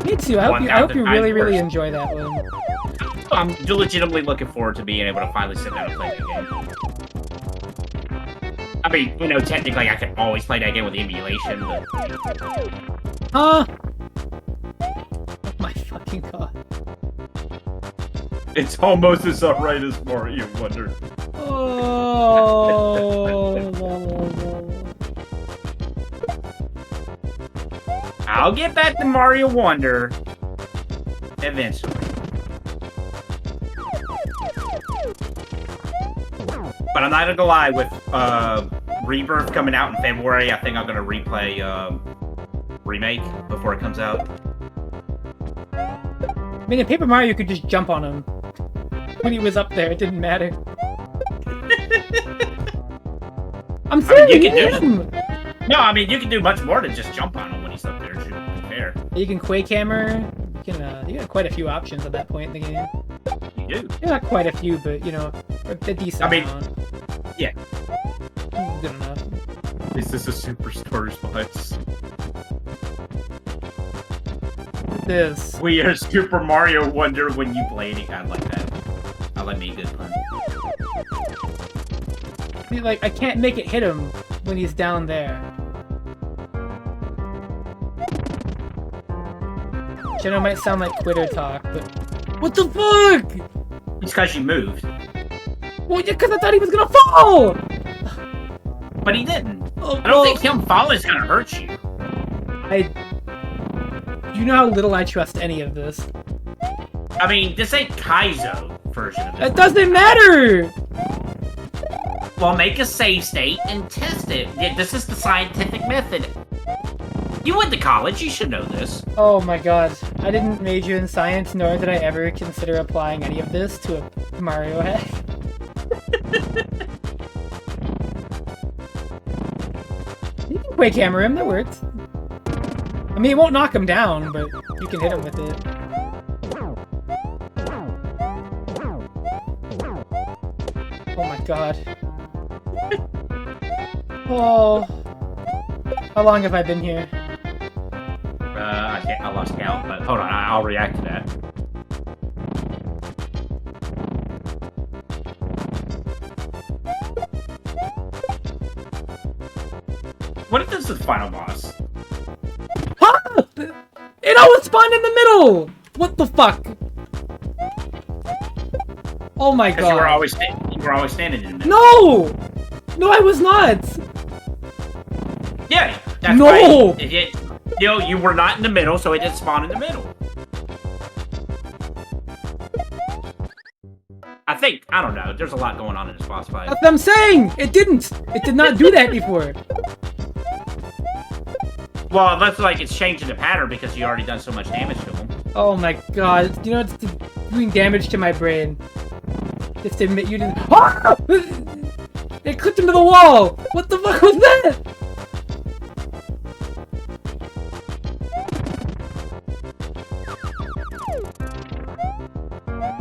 Me too. I hope you really, really enjoy that one. I'm legitimately looking forward to being able to finally sit down and play that game. I mean, you know, technically I can always play that game with emulation, but. Oh my fucking god. It's almost as alright as Mario Wonder. Oh. I'll get back to Mario Wonder eventually. But I'm not gonna lie, with Rebirth coming out in February, I think I'm gonna replay Remake before it comes out. I mean, in Paper Mario, you could just jump on him. When he was up there, it didn't matter. I'm serious! I mean, you can do no, I mean, you can do much more than just jump on him when he's up there, to be fair. You can Quake Hammer. You got quite a few options at that point in the game. You do. Yeah, not quite a few, but, you know, a decent amount. Yeah. Good enough. Is this a Superstars box? This. We are Super Mario Wonder when you play it. I like that. I like me a good pun. See, like, I can't make it hit him when he's down there. Which I know might sound like Twitter talk, but... What the fuck?! It's because you moved. Well, yeah, because I thought he was gonna fall! But he didn't. Oh, I don't think him falling is gonna hurt you. You know how little I trust any of this. I mean, this ain't Kaizo version of it. It doesn't matter! Well, make a save state and test it. Yeah, this is the scientific method. You went to college, you should know this. Oh my god. I didn't major in science, nor did I ever consider applying any of this to a Mario hack. You can Quake Hammer him, that works. I mean, it won't knock him down, but you can hit him with it. Oh my god. Oh. How long have I been here? I lost count, but hold on, I'll react to that. What if this is the final boss? Huh? It always spawned in the middle! What the fuck? Oh my god. You were always standing in the middle. No! No, I was not! Yeah, that's no! right. You were not in the middle, so it didn't spawn in the middle. think, I don't know, there's a lot going on in this boss fight. That's what I'm saying! It didn't! It did not do that before. Well, it looks like it's changing the pattern because you already done so much damage to him. Oh my god. You know, it's doing damage to my brain. Just to admit you didn't. Ah! It clipped him to the wall! What the fuck was that?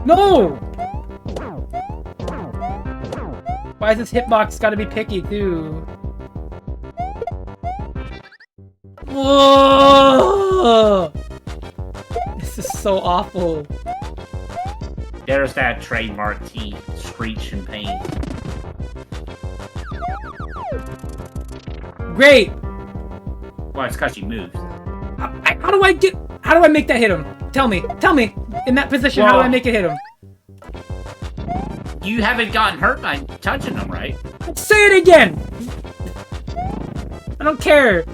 No! Why is this hitbox gotta be picky too? Whoa! This is so awful. There's that trademark teeth, screech and pain. Great! Well, it's because he moves. How do I make that hit him? Tell me. In that position, how do I make it hit him? You haven't gotten hurt by touching him, right? Say it again! I don't care.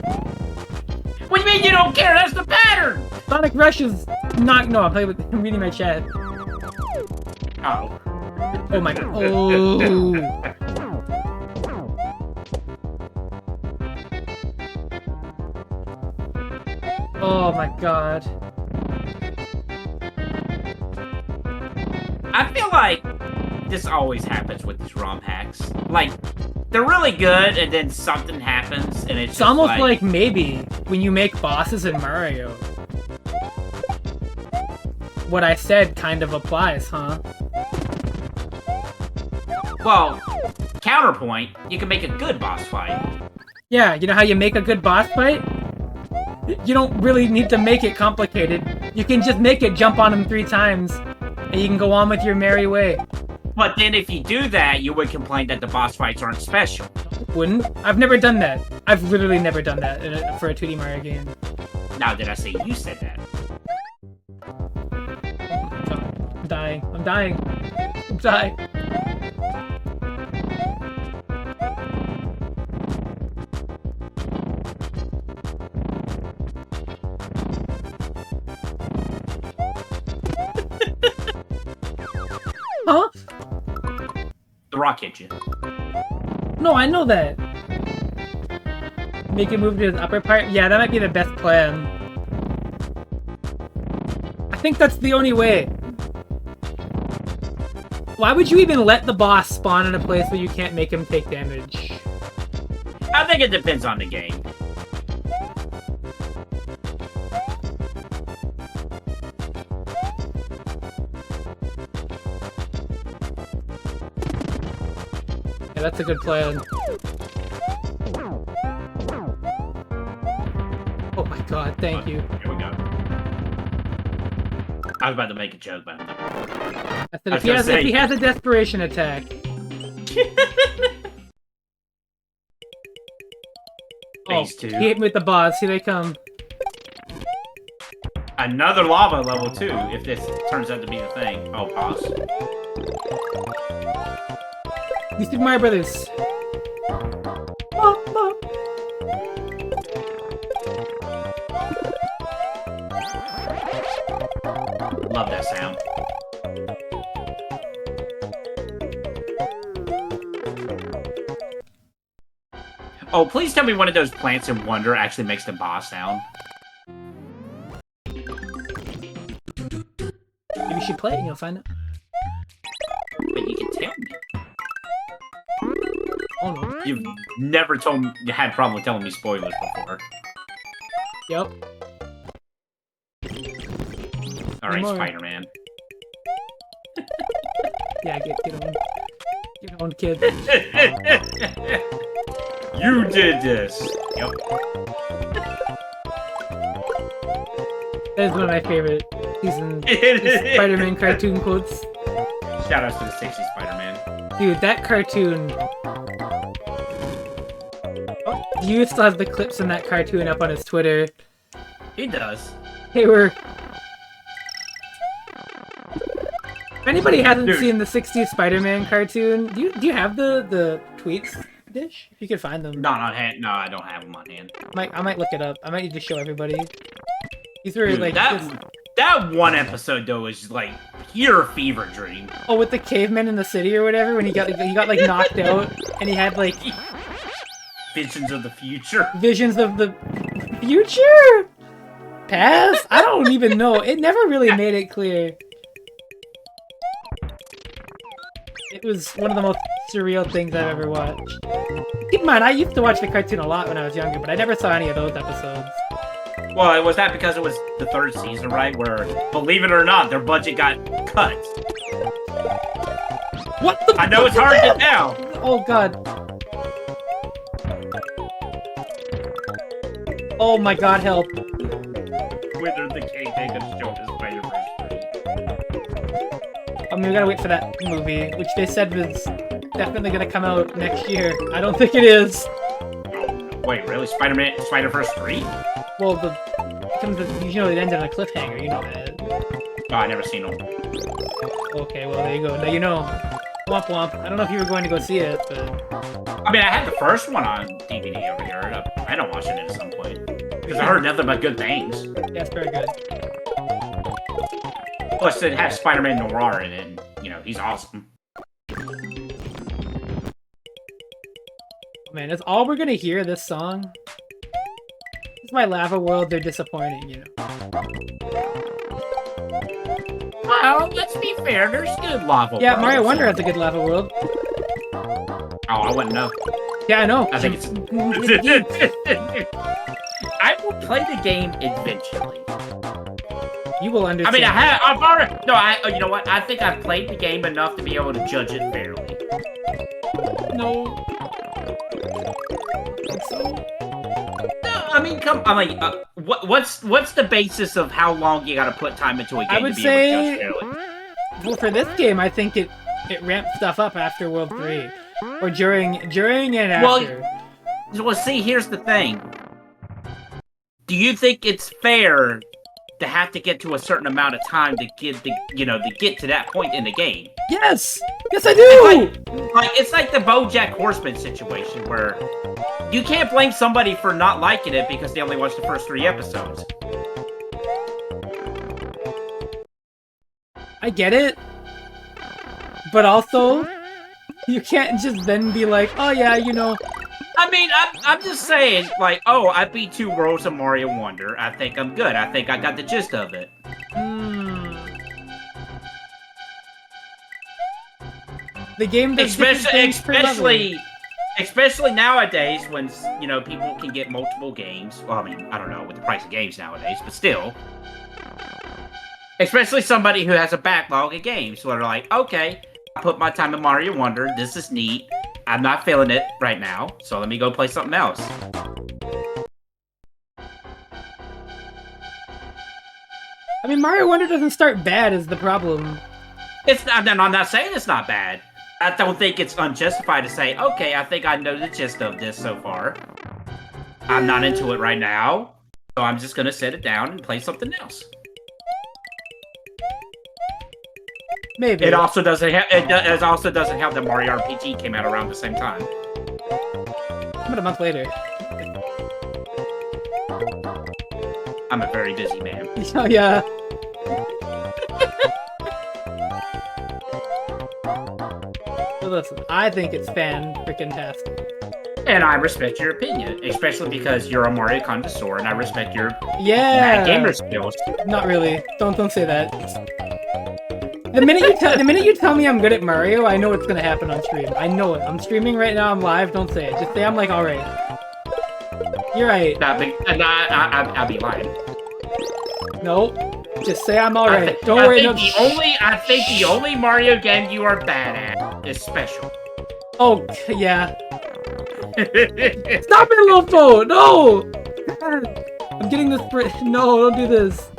What do you mean you don't care? That's the pattern! Sonic Rush is not. No, I'm reading my chat. Oh. Oh my god. Oh. Oh my god. I feel like this always happens with these ROM hacks. Like, they're really good, and then something happens, and It's almost like maybe when you make bosses in Mario. What I said kind of applies, huh? Well, counterpoint, you can make a good boss fight. Yeah, you know how you make a good boss fight? You don't really need to make it complicated. You can just make it jump on him 3 times, and you can go on with your merry way. But then if you do that, you would complain that the boss fights aren't special. Wouldn't? I've never done that. I've literally never done that for a 2D Mario game. Now, did I say you said that? Oh my god. I'm dying. I'm dying. I'm dying. Huh? The rock hit you. No, I know that. Make it move to his upper part? Yeah, that might be the best plan. I think that's the only way. Why would you even let the boss spawn in a place where you can't make him take damage? I think it depends on the game. Yeah, that's a good plan. Oh my god, thank you. Here we go. I was about to make a joke, but I said, if he has a desperation attack. Phase 2. He hit me with the boss. Here they come. Another lava level 2, if this turns out to be the thing. Oh, pause. These Super Mario Brothers. Love that sound. Oh, please tell me one of those Plants in Wonder actually makes the boss sound. Maybe you should play it and you'll find out. But you can tell me. Oh no. You've never told me you had a problem with telling me spoilers before. Yep. Alright, Spider-Man. Yeah, get on. Get on, kid. You did this! Yep. That is one of my favorite Spider-Man cartoon quotes. Shoutouts to the 60s Spider-Man. Dude, that cartoon... You still have the clips in that cartoon up on his Twitter. He does. They were... If anybody hasn't seen the 60s Spider-Man cartoon, do you have the tweets, Dish? If you could find them. Not on hand. No, I don't have them on hand. I might look it up. I might need to show everybody. These were Dude, like that, just That one episode though is like pure fever dream. Oh, with the caveman in the city or whatever, when he got like knocked out, and he had like visions of the future. Visions of the future? Past? I don't even know. It never really made it clear. It was one of the most surreal things I've ever watched. Keep in mind, I used to watch the cartoon a lot when I was younger, but I never saw any of those episodes. Well, was that because it was the 3rd season, right? Where, believe it or not, their budget got cut. What the I know it's hard to tell. Oh god. Oh my god, help. Wither the King, they could show us Spider-Verse 3. I mean, we gotta wait for that movie, which they said was definitely gonna come out next year. I don't think it is. Wait, really? Spider-Verse 3? Well, it ended on a cliffhanger, you know that. Oh, I never seen them. Okay, well, there you go. Now you know. Womp womp. I don't know if you were going to go see it, but... I mean, I had the first one on DVD over here. I don't watch it at some point. Because I heard nothing but good things. Yeah, it's very good. Plus, it has Spider-Man Noir in it, and, you know, he's awesome. Man, that's all we're gonna hear, this song? This is my Lava World, they're disappointing, you know. Well, let's be fair, there's good Lava Yeah, World. Mario Wonder has a good Lava World. Oh, I wouldn't know. Yeah, I know. I think it's... I will play the game eventually. You will understand. I mean, I've already... No, you know what? I think I've played the game enough to be able to judge it fairly. No. So? No, I mean, what's the basis of how long you gotta put time into a game to be able to judge fairly? Well, for this game, I think it ramped stuff up after World 3. Or during and after. Well, see, here's the thing. Do you think it's fair to have to get to a certain amount of time to get to get to that point in the game? Yes! Yes, I do! It's like the BoJack Horseman situation where you can't blame somebody for not liking it because they only watched the first 3 episodes. I get it. But also, you can't just then be like, oh yeah, you know... I mean, I'm just saying, like, oh, I beat 2 worlds of Mario Wonder. I think I'm good. I think I got the gist of it. The game does especially nowadays when, you know, people can get multiple games. Well, I mean, I don't know with the price of games nowadays, but still. Especially somebody who has a backlog of games. So they're like, okay, I put my time in Mario Wonder. This is neat. I'm not feeling it right now, so let me go play something else. I mean, Mario Wonder doesn't start bad is the problem. I'm not saying it's not bad. I don't think it's unjustified to say, okay, I think I know the gist of this so far. I'm not into it right now, so I'm just gonna set it down and play something else. Maybe. It also doesn't help that Mario RPG came out around the same time. About a month later. I'm a very busy man. Oh yeah. Well, listen, I think it's fan-freaking-tastic. And I respect your opinion, especially because you're a Mario connoisseur, and I respect your mad gamer skills. Not really. Don't say that. The minute you tell me I'm good at Mario, I know what's gonna happen on stream. I know it. I'm streaming right now. I'm live. Don't say it. Just say I'm like, all right. You're right. I'll be lying. No. Just say I'm all right. Don't worry. I think the only Mario game you are bad at is Special. Oh yeah. Stop it, Lofo! No! I'm getting this. No, don't do this.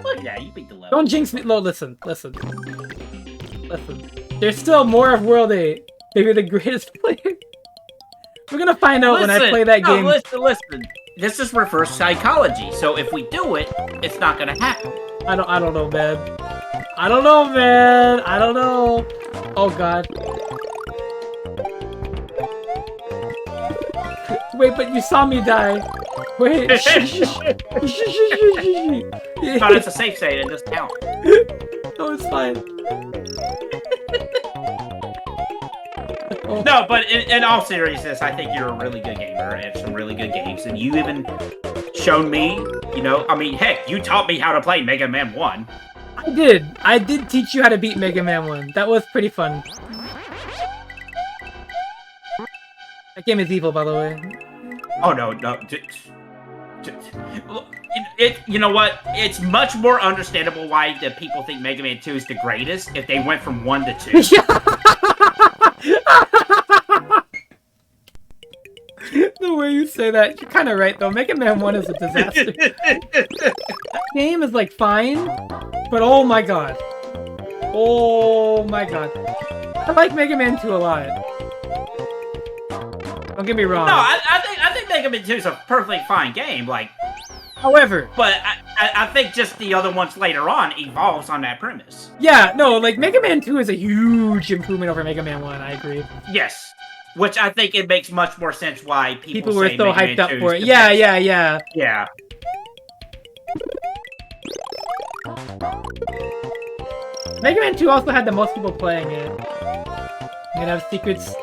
Look, yeah, you beat the level. Don't jinx me. No, listen. There's still more of World 8. Maybe the greatest player. We're gonna find out when I play that game. Listen. This is reverse psychology. So if we do it, it's not gonna happen. I don't know, man. I don't know. Oh god. Wait, but you saw me die. Wait. But it's a safe state, it doesn't count. No, it's fine. No, but in all seriousness, I think you're a really good gamer and some really good games. And you even shown me, you know, I mean, heck, you taught me how to play Mega Man 1. I did. I did teach you how to beat Mega Man 1. That was pretty fun. That game is evil, by the way. Oh, no. You know what? It's much more understandable why the people think Mega Man 2 is the greatest if they went from 1 to 2. The way you say that, you're kind of right, though. Mega Man 1 is a disaster. That game is, like, fine, but oh my god. Oh my god. I like Mega Man 2 a lot. Don't get me wrong. No, I think Mega Man 2 is a perfectly fine game, like... However... But I think just the other ones later on evolves on that premise. Yeah, no, like, Mega Man 2 is a huge improvement over Mega Man 1, I agree. Yes. Which I think it makes much more sense why people were say so Mega hyped Man up 2 for is it. the best. Yeah. Mega Man 2 also had the most people playing it. You can have secrets.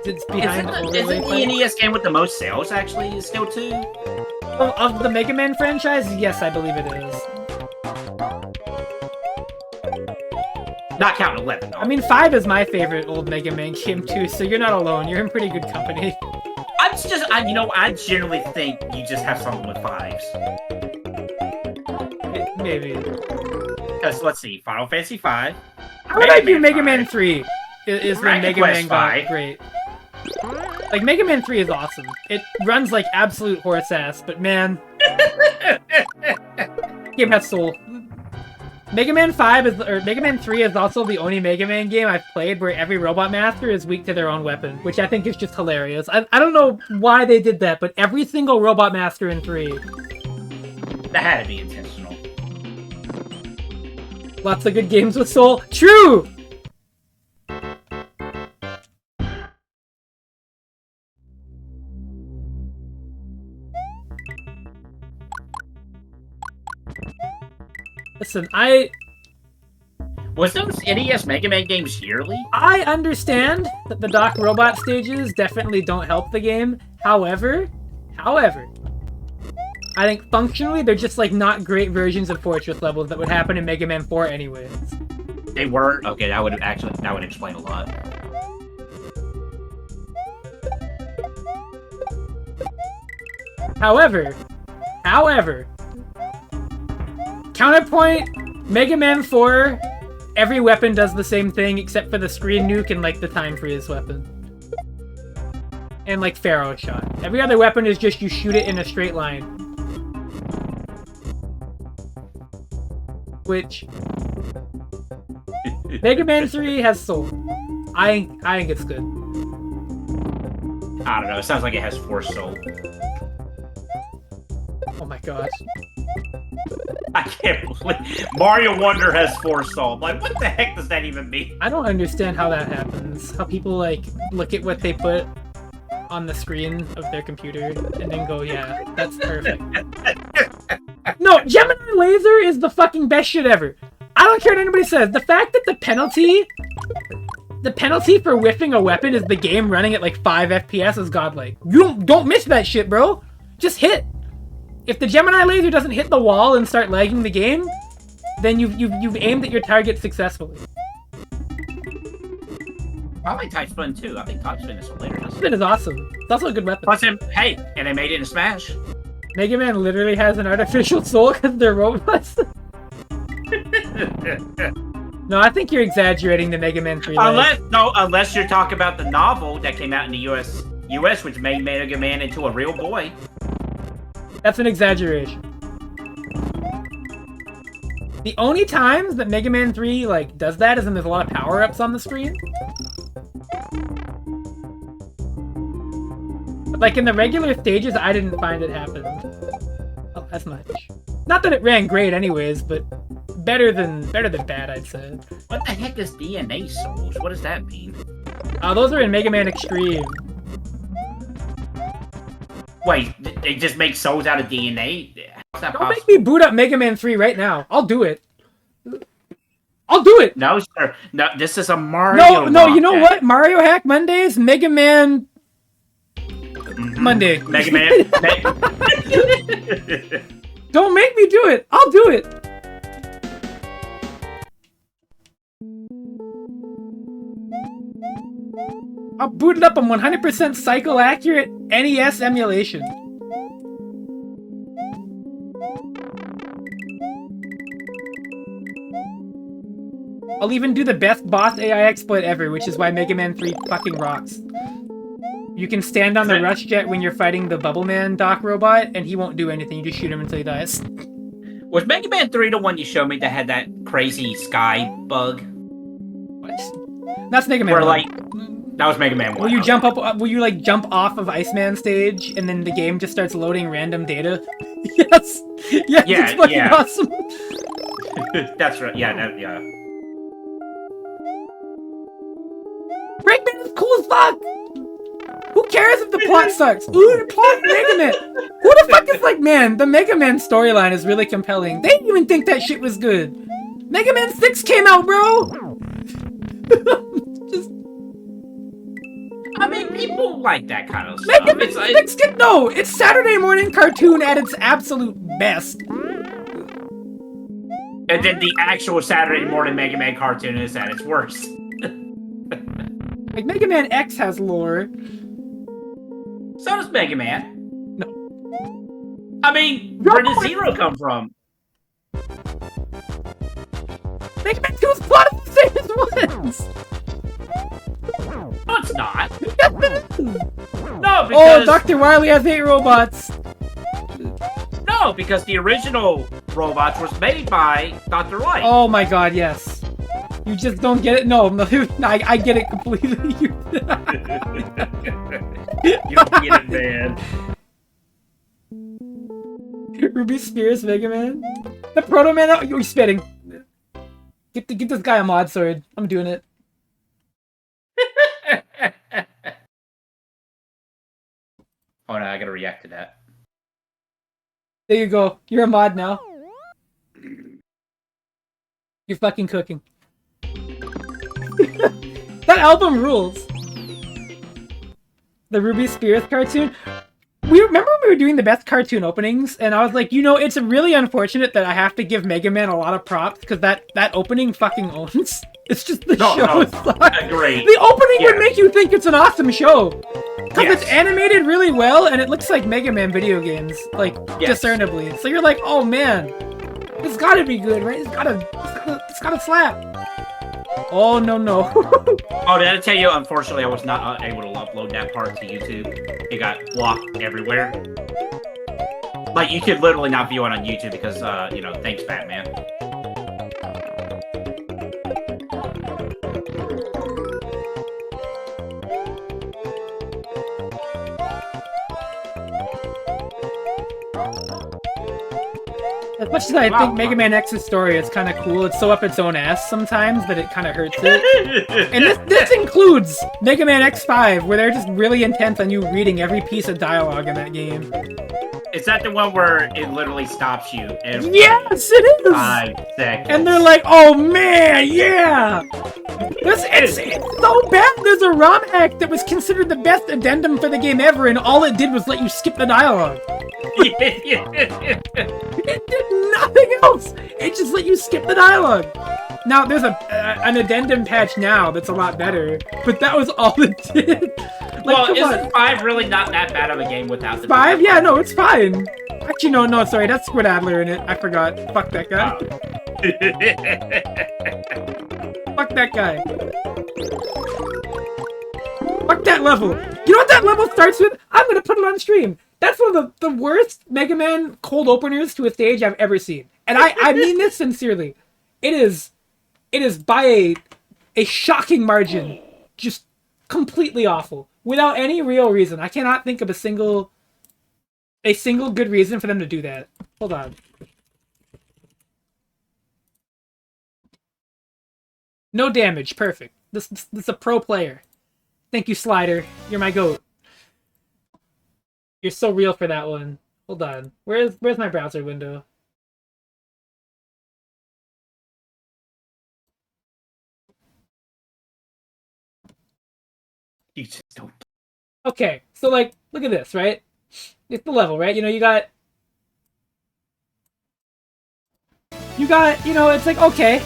It's behind Isn't the NES game with the most sales actually still 2? Of the Mega Man franchise? Yes, I believe it is. Not counting 11, though. I mean, 5 is my favorite old Mega Man game too, so you're not alone. You're in pretty good company. I generally think you just have something with 5s. Maybe. Because, let's see, Final Fantasy 5. I would argue Mega Man 3 is when Mega Man got 5. great. Like, Mega Man 3 is awesome. It runs like absolute horse ass, but man... game has soul. Mega Man 3 is also the only Mega Man game I've played where every Robot Master is weak to their own weapon, which I think is just hilarious. I don't know why they did that, but every single Robot Master in 3... That had to be intentional. Lots of good games with soul. True! Listen, Was those NES Mega Man games yearly? I understand that the Doc Robot stages definitely don't help the game. However, I think functionally they're just like not great versions of Fortress levels that would happen in Mega Man 4 anyways. They were? Okay, that would explain a lot. However, counterpoint, Mega Man 4, every weapon does the same thing except for the screen nuke and like the time freeze weapon. And like Pharaoh shot. Every other weapon is just you shoot it in a straight line. Which... Mega Man 3 has soul. I think it's good. I don't know, it sounds like it has Force Soul. Oh my gosh. I can't believe Mario Wonder has Force Soul. I'm like, what the heck does that even mean? I don't understand how that happens. How people like look at what they put on the screen of their computer and then go, yeah, that's perfect. No, Gemini Laser is the fucking best shit ever. I don't care what anybody says. The fact that the penalty for whiffing a weapon is the game running at like 5 FPS is godlike. You don't miss that shit, bro. Just hit. If the Gemini Laser doesn't hit the wall and start lagging the game, then you've aimed at your target successfully. I like Type Spin too. I think Type Spin is hilarious. Type Spin is awesome. It's also a good weapon. Plus, hey, and they made it in Smash. Mega Man literally has an artificial soul because they're robots. No, I think you're exaggerating the Mega Man 3. Unless you're talking about the novel that came out in the US, which made Mega Man into a real boy. That's an exaggeration. The only times that Mega Man 3 like does that is when there's a lot of power-ups on the screen. But like in the regular stages, I didn't find it happen as much. Not that it ran great anyways, but better than bad, I'd say. What the heck is DNA souls? What does that mean? Those are in Mega Man Extreme. Wait, they just make souls out of DNA? How's that Don't possible? make me boot up Mega Man 3 right now. I'll do it. I'll do it! No, sir. No, this is a Mario No, you know hack. what? Mario Hack Mondays, Mega Man... Monday. Mega Man. Don't make me do it! I'll do it! I'll boot it up on 100% cycle accurate NES emulation. I'll even do the best boss AI exploit ever, which is why Mega Man 3 fucking rocks. You can stand on the rush jet when you're fighting the Bubble Man Doc robot, and he won't do anything. You just shoot him until he dies. Was Mega Man 3 the one you showed me that had that crazy sky bug? What? That's Mega Man Where, 1. like, that was Mega Man 1. Will you jump up? Will you like jump off of Iceman stage, and then the game just starts loading random data? Yes, yes, Yeah, it's fucking yeah. awesome. That's right. Yeah, yeah. Breakman is cool as fuck. Who cares if the plot sucks? Ooh, the plot Mega Man. Who the fuck is like, man? The Mega Man storyline is really compelling. They didn't even think that shit was good. Mega Man 6 came out, bro. Just. I mean, people like that kind of stuff. Mega Man 6 no, it's Saturday morning cartoon at its absolute best. And then the actual Saturday morning Mega Man cartoon is at its worst. Like, Mega Man X has lore. So does Mega Man. No. I mean, where did Zero come from? Mega Man 2's plot is the same as one's! No, it's not. Yes, it is! No, because... Oh, Dr. Wily has 8 robots! No, because the original robots was made by Dr. Light. Oh my god, yes. You just don't get it? No, I get it completely. You don't get it, man. Ruby Spears Mega Man? The Proto Man? Oh, you're spitting. Get this guy a mod sword. I'm doing it. Oh no, I gotta react to that. There you go. You're a mod now. You're fucking cooking. That album rules. The Ruby Spears cartoon. We remember when we were doing the best cartoon openings, and I was like, you know, it's really unfortunate that I have to give Mega Man a lot of props because that opening fucking owns. It's just the show is great. The opening would make you think it's an awesome show because Yes. it's animated really well and it looks like Mega Man video games, like discernibly. So you're like, oh man, it's gotta be good, right? It's gotta slap. Oh no. Oh, did I tell you? Unfortunately, I was not able to upload that part to YouTube. It got blocked everywhere. Like you could literally not view it on YouTube because, you know, thanks, Batman. As much as I think Mega Man X's story is kind of cool, it's so up its own ass sometimes that it kind of hurts it. And this includes Mega Man X5, where they're just really intense on you reading every piece of dialogue in that game. Is that the one where it literally stops you every Yes, it is! 5 seconds? And they're like, oh man, yeah! It's so bad! There's a ROM hack that was considered the best addendum for the game ever, and all it did was let you skip the dialogue. It did nothing else! It just let you skip the dialogue! Now, there's an addendum patch now that's a lot better, but that was all it did. Like, well, isn't 5 really not that bad of a game without the 5? Yeah, no, it's fine. Actually, no, sorry, that's Squid Adler in it. I forgot. Fuck that guy. Fuck that guy. Fuck that level. You know what that level starts with? I'm gonna put it on stream. That's one of the worst Mega Man cold openers to a stage I've ever seen. And I mean this sincerely. It is by a shocking margin just completely awful. Without any real reason. I cannot think of a single good reason for them to do that. Hold on. No damage. Perfect. This is a pro player. Thank you, Slider. You're my goat. You're so real for that one. Hold on. Where's my browser window? You just don't. Okay, so like, look at this, right? It's the level, right? You know, you got, it's like, okay,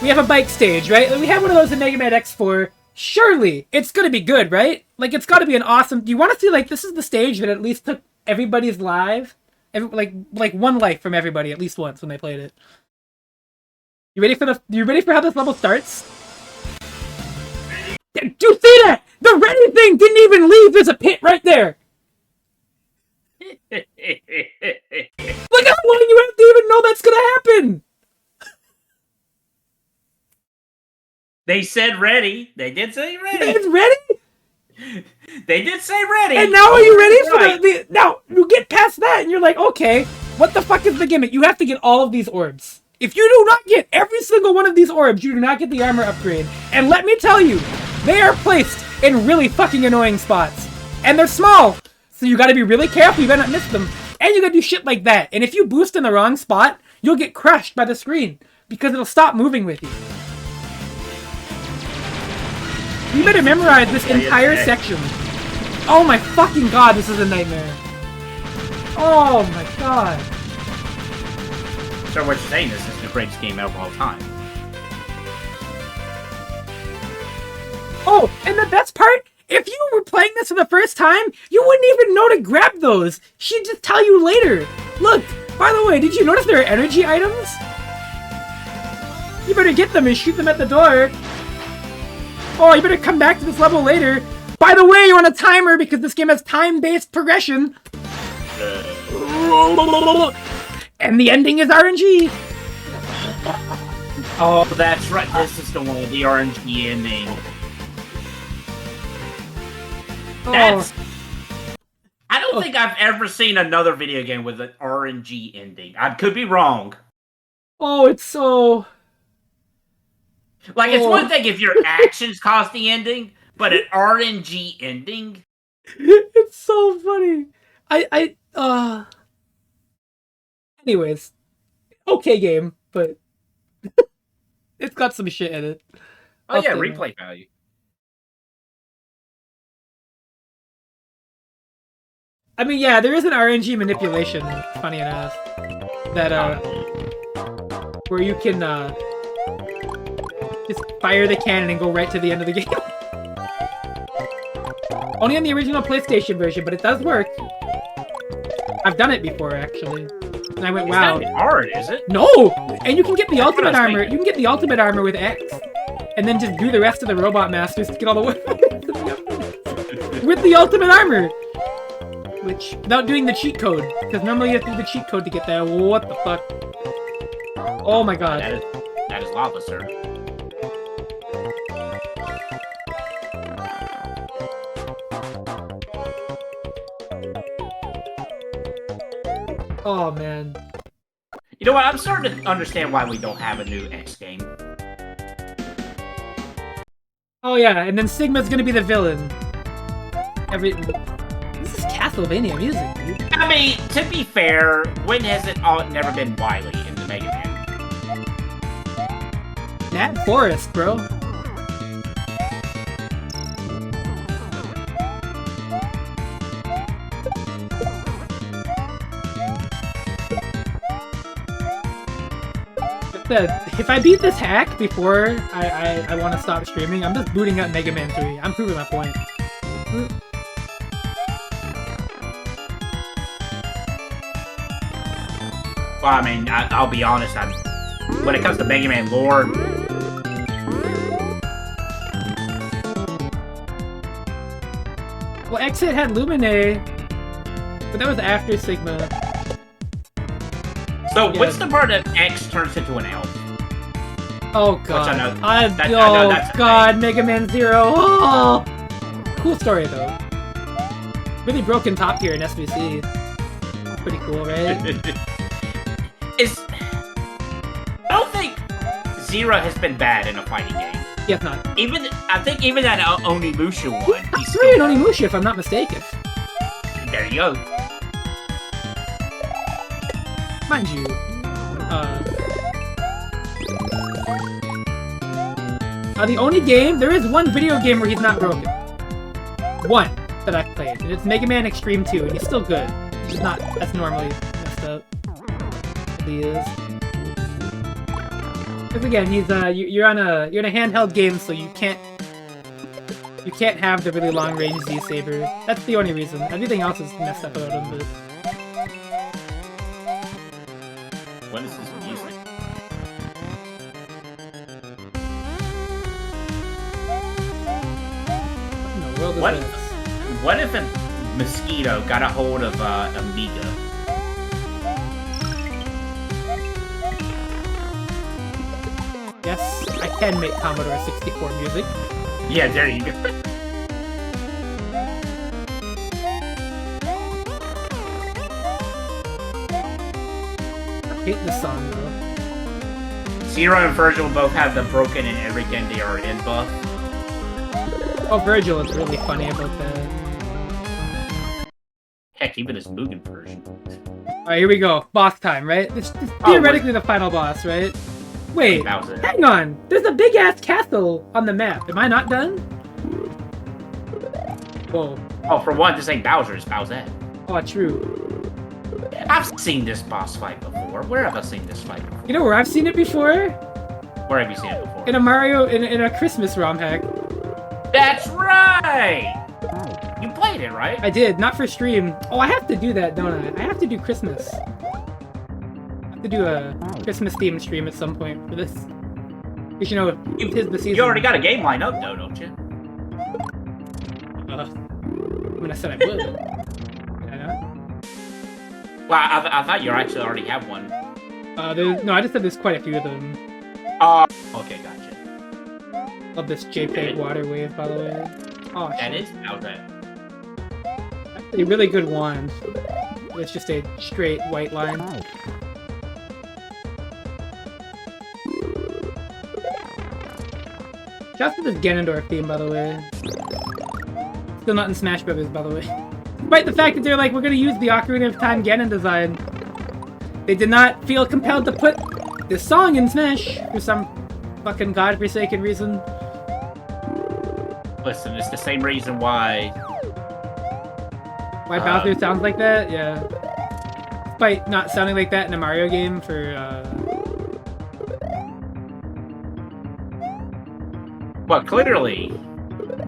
we have a bike stage, right? We have one of those in Mega Man X4. Surely, it's gonna be good, right? Like, it's gotta be an awesome... Do you want to see, like, this is the stage that at least took everybody's life? Like one life from everybody at least once when they played it. You ready for how this level starts? Do you see that? The ready thing didn't even leave. There's a pit right there. Look how long you have to even know that's gonna happen. They said ready. They did say ready. It's ready? They did say ready. And now are you ready for the... Now, you get past that and you're like, okay, what the fuck is the gimmick? You have to get all of these orbs. If you do not get every single one of these orbs, you do not get the armor upgrade. And let me tell you, they are placed in really fucking annoying spots. And they're small. So you gotta be really careful, you better not miss them. And you gotta do shit like that. And if you boost in the wrong spot, you'll get crushed by the screen. Because it'll stop moving with you. You better memorize this entire section. Oh my fucking god, this is a nightmare. Oh my god. So what you're saying is this is the greatest game ever of all time. Oh, and the best part, if you were playing this for the first time, you wouldn't even know to grab those. She'd just tell you later. Look, by the way, did you notice there are energy items? You better get them and shoot them at the door. Oh, you better come back to this level later. By the way, you're on a timer because this game has time-based progression. And the ending is RNG. Oh, that's right. This is the one with the RNG ending. That's... I don't think I've ever seen another video game with an RNG ending. I could be wrong. Oh, it's so... Like, it's one thing if your actions cause the ending, but an RNG ending? It's so funny. Anyways. Okay game, but... it's got some shit in it. Oh yeah, replay value. I mean, yeah, there is an RNG manipulation, funny enough, that, where you can, just fire the cannon and go right to the end of the game. Only on the original PlayStation version, but it does work. I've done it before, actually. And I went, wow. It's not hard, is it? No! And you can get the ultimate armor. You can get the ultimate armor with X. And then just do the rest of the Robot Masters to get all the way with the ultimate armor. Which, without doing the cheat code. Because normally you have to do the cheat code to get there. What the fuck? Oh my god. That is lava, sir. Oh man. You know what? I'm starting to understand why we don't have a new X game. Oh yeah, and then Sigma's gonna be the villain. This is Castlevania music, dude. I mean, to be fair, when has it never been Wily in the Mega Man? Nat Forest, bro. If I beat this hack before I want to stop streaming, I'm just booting up Mega Man 3. I'm proving my point. Well, I mean, I'll be honest, when it comes to Mega Man lore... Well, X-Hit had Lumine, but that was after Sigma. So, what's the part that X turns into an elf? Oh god. Which I know, oh god, Mega Man Zero. Oh! Cool story though. Really broken top tier in SVC. Pretty cool, right? I don't think Zero has been bad in a fighting game. Yes, not. I think even that Onimusha one. He's 3 in Onimusha, if I'm not mistaken. There you go. Mind you, the only game, there is one video game where he's not broken. One that I've played, and it's Mega Man Extreme 2, and he's still good. He's just not as normally messed up. He is. Because again, he's you're on a handheld game, so you can't have the really long range Z sabers. That's the only reason. Everything else is messed up about him, but. What is this music? What if a mosquito got a hold of Amiga? Yes, I can make Commodore 64 music. Yeah, there you go. I hate this song though. Zero and Virgil both have the broken and every game they are in buff. Oh, Virgil is really funny about that. Heck, even his Mugen version. Alright, here we go. Boss time, right? This is theoretically the final boss, right? Wait, hang on! There's a big-ass castle on the map. Am I not done? Whoa. Oh, for one, this ain't Bowser, it's Bowsette. Oh, true. I've seen this boss fight before. Where have I seen this fight before? You know where I've seen it before? Where have you seen it before? In a Mario, in a Christmas ROM hack. That's right! You played it, right? I did, not for stream. Oh, I have to do that, don't I? I have to do Christmas. I have to do a Christmas-themed stream at some point for this. Because, you know, it is the season. You already got a game lined up, though, don't you? I mean, I said I would. Did I not? Well, I thought you actually already have one. No, I just said there's quite a few of them. Okay, gotcha. Love this JPEG water wave, by the way. Oh, that is Bowsette. A really good wand. It's just a straight white line. Shouts to this Ganondorf theme, by the way. Still not in Smash Brothers, by the way. Despite the fact that they're like, we're gonna use the Ocarina of Time Ganon design. They did not feel compelled to put this song in Smash for some fucking godforsaken reason. Listen, it's the same reason why... Why Bowser sounds like that? Yeah. Despite not sounding like that in a Mario game for, Well, clearly,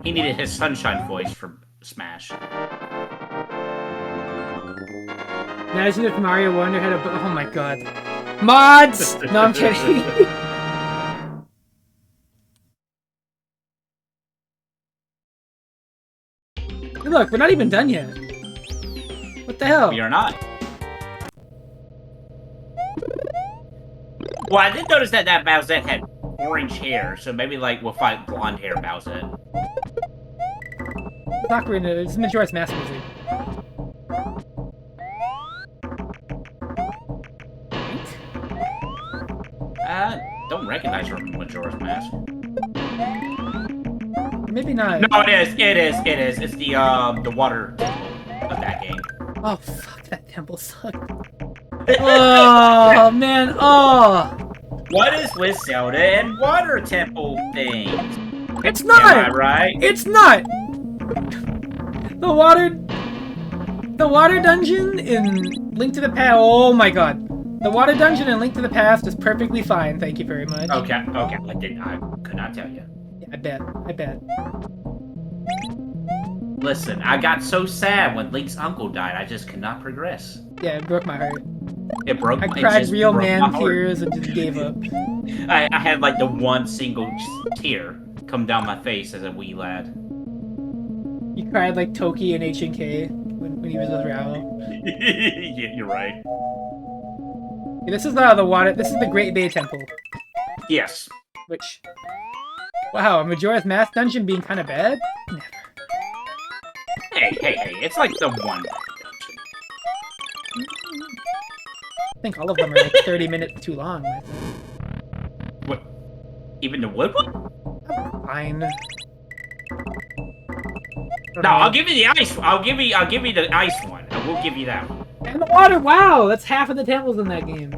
he needed his Sunshine voice for Smash. Imagine if Mario Wonder had a... Oh my god. Mods! No, I'm kidding. Hey, look, we're not even done yet. What the hell? We are not. Well, I did notice that Bowsette had orange hair, so maybe, like, we'll fight blonde hair Bowsette. It's Ocarina, it's Majora's Mask music. Don't recognize her from Majora's Mask. Maybe not. No, it is. It's the water temple of that game. Oh, fuck, that temple sucked. Oh, man, oh! What is with Zelda and water temple things? It's not! Am I right? It's not! The water dungeon in Link to the Past. Oh my god. The water dungeon in Link to the Past is perfectly fine, thank you very much. Okay. I could not tell you. Yeah, I bet. Listen, I got so sad when Link's uncle died, I just could not progress. Yeah, it broke my heart. It broke my heart. I cried real man tears and just gave up. I had like the one single tear come down my face as a wee lad. You cried like Toki in H&K when he was with Rao. Yeah, you're right. Yeah, this is the water. This is the Great Bay Temple. Yes. Which, wow, a Majora's Mask dungeon being kind of bad? Never. Hey, it's like the one dungeon. I think all of them are like 30 minutes too long. What? Even the wood one? Fine. No, I'll give you the ice. I'll give you the ice one. I will give you that one. And the water, wow! That's half of the temples in that game.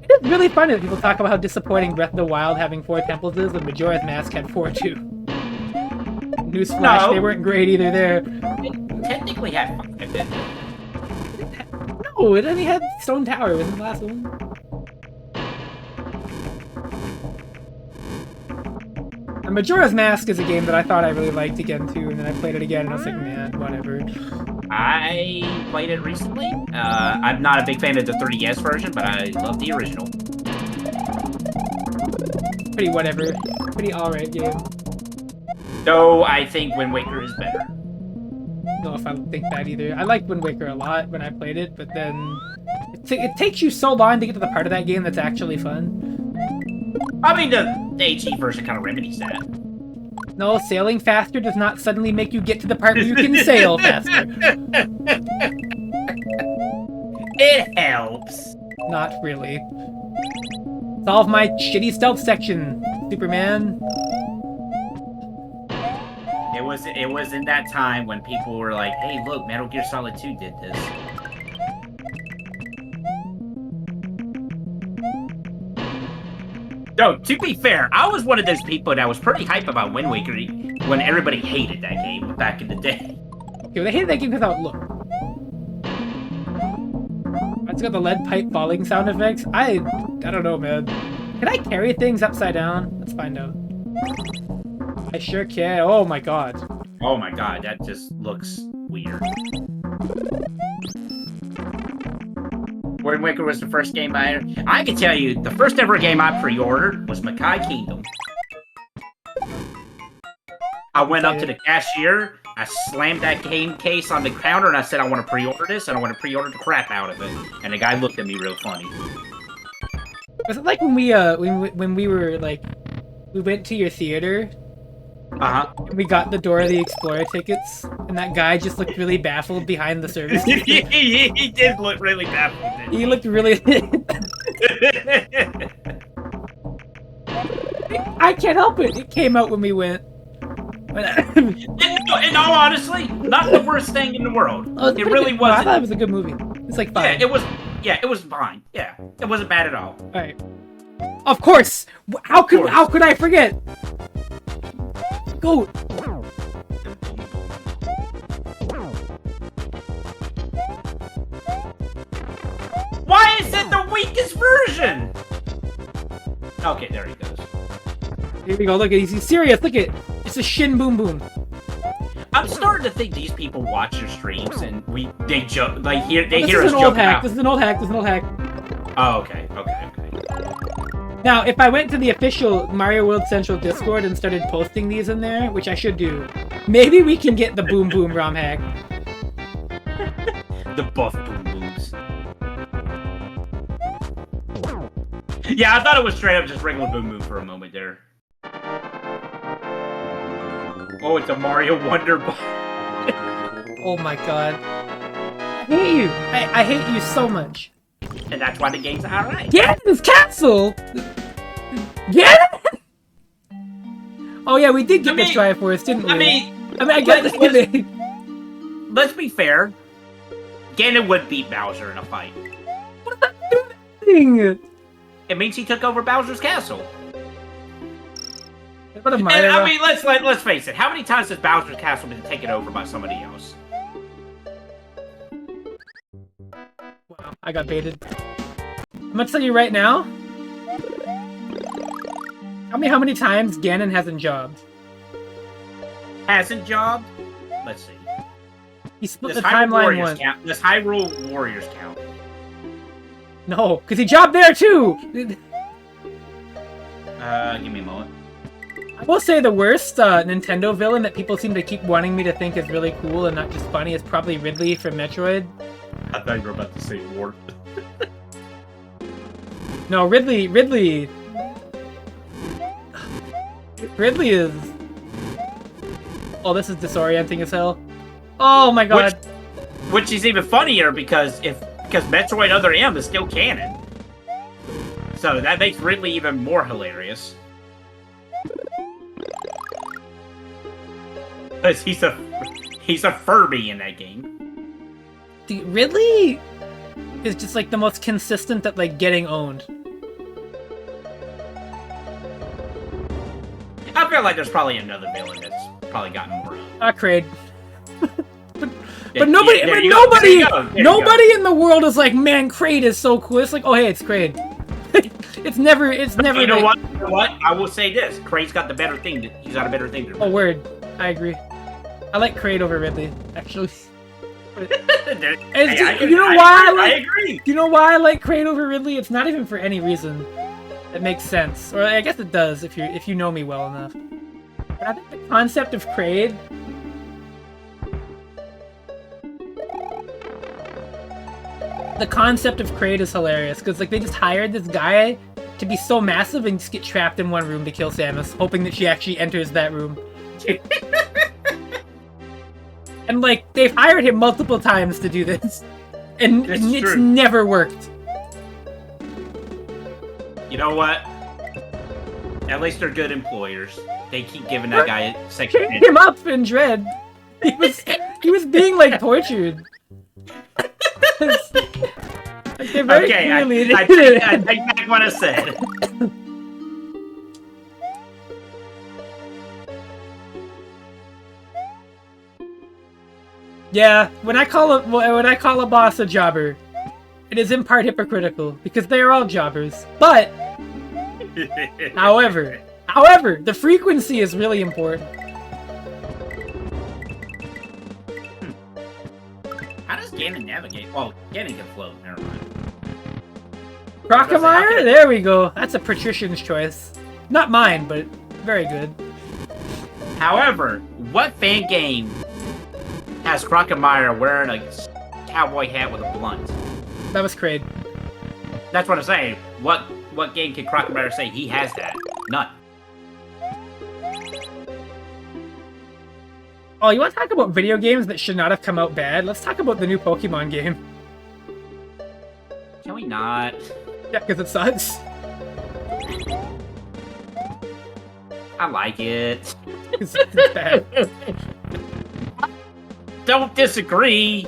It's really funny that people talk about how disappointing Breath of the Wild having 4 temples is, when Majora's Mask had 4 too. Newsflash, they weren't great either there. It technically had 5, didn't it? No, it only had Stone Tower, wasn't the last one? And Majora's Mask is a game that I thought I really liked again too, and then I played it again and I was like, man, whatever. I played it recently. I'm not a big fan of the 3DS version, but I love the original. Pretty whatever. Pretty alright game. Though I think Wind Waker is better. I don't know if I think that either. I liked Wind Waker a lot when I played it, but then it takes you so long to get to the part of that game that's actually fun. I mean, the HE version kind of remedies that. No, sailing faster does not suddenly make you get to the part where you can sail faster. It helps. Not really. Solve my shitty stealth section, Superman. It was in that time when people were like, hey, look, Metal Gear Solid 2 did this. No, to be fair, I was one of those people that was pretty hype about Wind Waker when everybody hated that game back in the day. Okay, well, they hated that game because look. It's got the lead pipe falling sound effects. I don't know, man. Can I carry things upside down? Let's find out. I sure can. Oh my god. Oh my god, that just looks weird. Wind Waker was the first game I can tell you, the first ever game I pre-ordered was Makai Kingdom. I went up to the cashier, I slammed that game case on the counter, and I said, I want to pre-order this, and I want to pre-order the crap out of it. And the guy looked at me real funny. Was it like when we were like, we went to your theater? And we got the Dora the Explorer tickets, and that guy just looked really baffled behind the service. He did look really baffled, didn't he looked really... I can't help it. It came out when we went. In all honesty, not the worst thing in the world. Oh, it really wasn't. I thought it was a good movie. It's like fine. Yeah, it was fine. Yeah, it wasn't bad at all. Alright. Of course! How could I forget? Go! Why is it the weakest version? Okay, there he goes. Here we go, look at he's serious, look at it's a Shin Boom Boom. I'm starting to think these people watch your streams and they joke like hear us joke This is an old hack, this is an old hack. Oh, okay. Now, if I went to the official Mario World Central Discord and started posting these in there, which I should do, maybe we can get the Boom Boom ROM hack. The buff Boom Booms. Yeah, I thought it was straight up just regular Boom Boom for a moment there. Oh, it's a Mario Wonder Ball. Oh my god. I hate you. I hate you so much. And that's why the game's alright. Get this castle! Get it! Oh yeah, we did get this Triforce, didn't we? I get this. Let's be fair. Ganon would beat Bowser in a fight. What does that do? It means he took over Bowser's castle. What and, I mean, let's face it. How many times has Bowser's castle been taken over by somebody else? Wow, I got baited. I'm gonna tell you right now. Tell me how many times Ganon hasn't jobbed. Hasn't jobbed? Let's see. He split the timeline once. Does Hyrule Warriors count? No, because he jobbed there too! Give me a moment. I will say the worst Nintendo villain that people seem to keep wanting me to think is really cool and not just funny is probably Ridley from Metroid. I thought you were about to say Wart. No, Ridley is... Oh, this is disorienting as hell. Oh my god. Which is even funnier because Metroid Other M is still canon. So that makes Ridley even more hilarious. Because he's a Furby in that game. Ridley is just like the most consistent at like getting owned. I feel like there's probably another villain that's probably gotten more. Kraid. But nobody in the world is like, man, Kraid is so cool. It's like, oh hey, it's Kraid. it's never. You know what? You know what? I will say this: Kraid's got the better thing. He's got a better thing. Oh, word. I agree. I like Kraid over Ridley, actually. You know why? I agree. You know why I like Kraid over Ridley? It's not even for any reason. It makes sense, or I guess it does if you know me well enough. But I think the concept of Kraid. The concept of Kraid is hilarious because like they just hired this guy to be so massive and just get trapped in one room to kill Samus, hoping that she actually enters that room. And like they've hired him multiple times to do this, and it's never worked. You know what? At least they're good employers. They keep giving that guy a second chance. Pick him up in Dread. He was being like tortured. Okay, I take back what I said. Yeah, when I call a boss a jobber, it is in part hypocritical because they are all jobbers. But however, the frequency is really important. How does Ganon navigate? Well, Ganon can float. Never mind. Crocomire? There we go. That's a patrician's choice. Not mine, but very good. However, what fan game has Crocomire wearing a cowboy hat with a blunt? That was Kraid. That's what I'm saying. What game can Crocomire say he has that? None. Oh, you want to talk about video games that should not have come out bad? Let's talk about the new Pokemon game. Can we not? Yeah, because it sucks. I like it. It's bad. Don't disagree,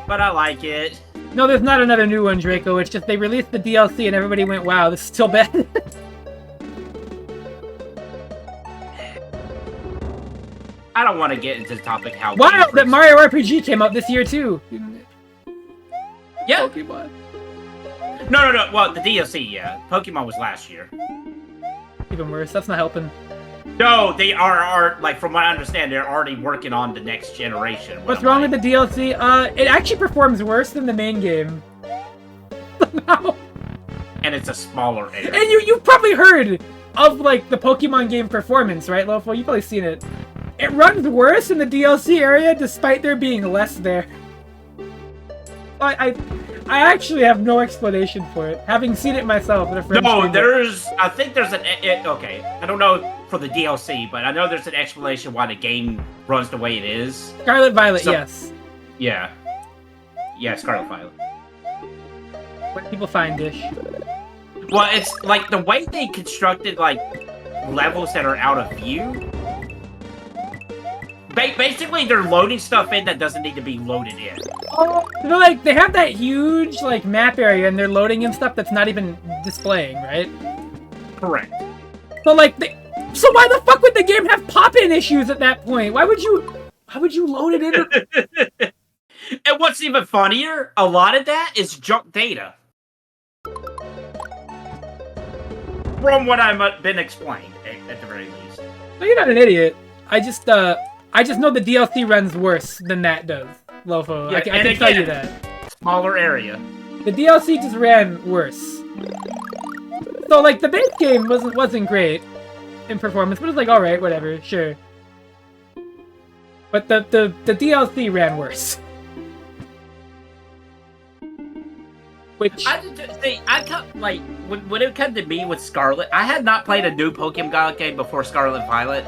but I like it. No, there's not another new one, Draco. It's just they released the DLC and everybody went, wow, this is still bad. I don't want to get into the topic how... Wow, that Mario RPG came out this year, too. Yeah. Pokemon. No. Well, the DLC, yeah. Pokemon was last year. Even worse. That's not helping. No, they are like, from what I understand, they're already working on the next generation. What's wrong with the DLC? It actually performs worse than the main game. Somehow. And it's a smaller area. And you've probably heard of, like, the Pokemon game performance, right, Lofo? You've probably seen it. It runs worse in the DLC area despite there being less there. I actually have no explanation for it, having seen it myself. I think there's okay, I don't know for the DLC, but I know there's an explanation why the game runs the way it is. Scarlet Violet, yes. Yeah. Yeah, Scarlet Violet. What people find, Dish? Well, it's like the way they constructed, like, levels that are out of view. Basically, they're loading stuff in that doesn't need to be loaded in. Oh, like, they have that huge, like, map area, and they're loading in stuff that's not even displaying, right? Correct. So, like, so why the fuck would the game have pop-in issues at that point? Why would you load it in? And what's even funnier, a lot of that is junk data. From what I've been explained, at the very least. No, you're not an idiot. I just know the DLC runs worse than that does, Lofo. Yeah, I can tell you that. Smaller area. The DLC just ran worse. So, like, the base game wasn't great in performance, but it's like, alright, whatever, sure. But the DLC ran worse. Which... like, when it came to me with Scarlet, I had not played a new Pokemon game before Scarlet Violet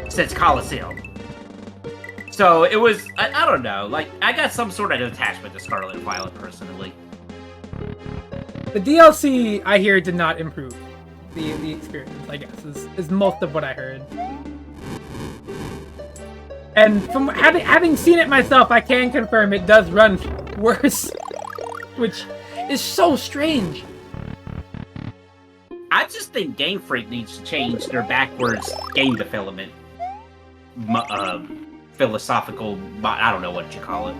since Coliseum. So it was, I don't know, like, I got some sort of attachment to Scarlet and Violet, personally. The DLC, I hear, did not improve the experience, I guess, is most of what I heard. And from having seen it myself, I can confirm it does run worse, which is so strange. I just think Game Freak needs to change their backwards game development philosophical. I don't know what you call it.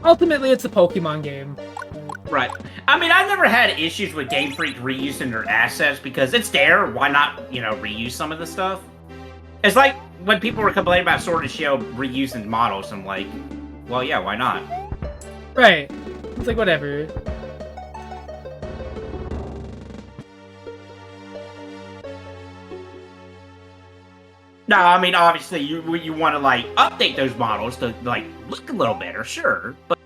Ultimately, it's a Pokemon game. Right. I mean, I've never had issues with Game Freak reusing their assets because it's there. Why not, reuse some of the stuff? It's like when people were complaining about Sword and Shield reusing models. I'm like, well, yeah, why not? Right. It's like, whatever. No, I mean, obviously, you want to, like, update those models to, like, look a little better, sure, but...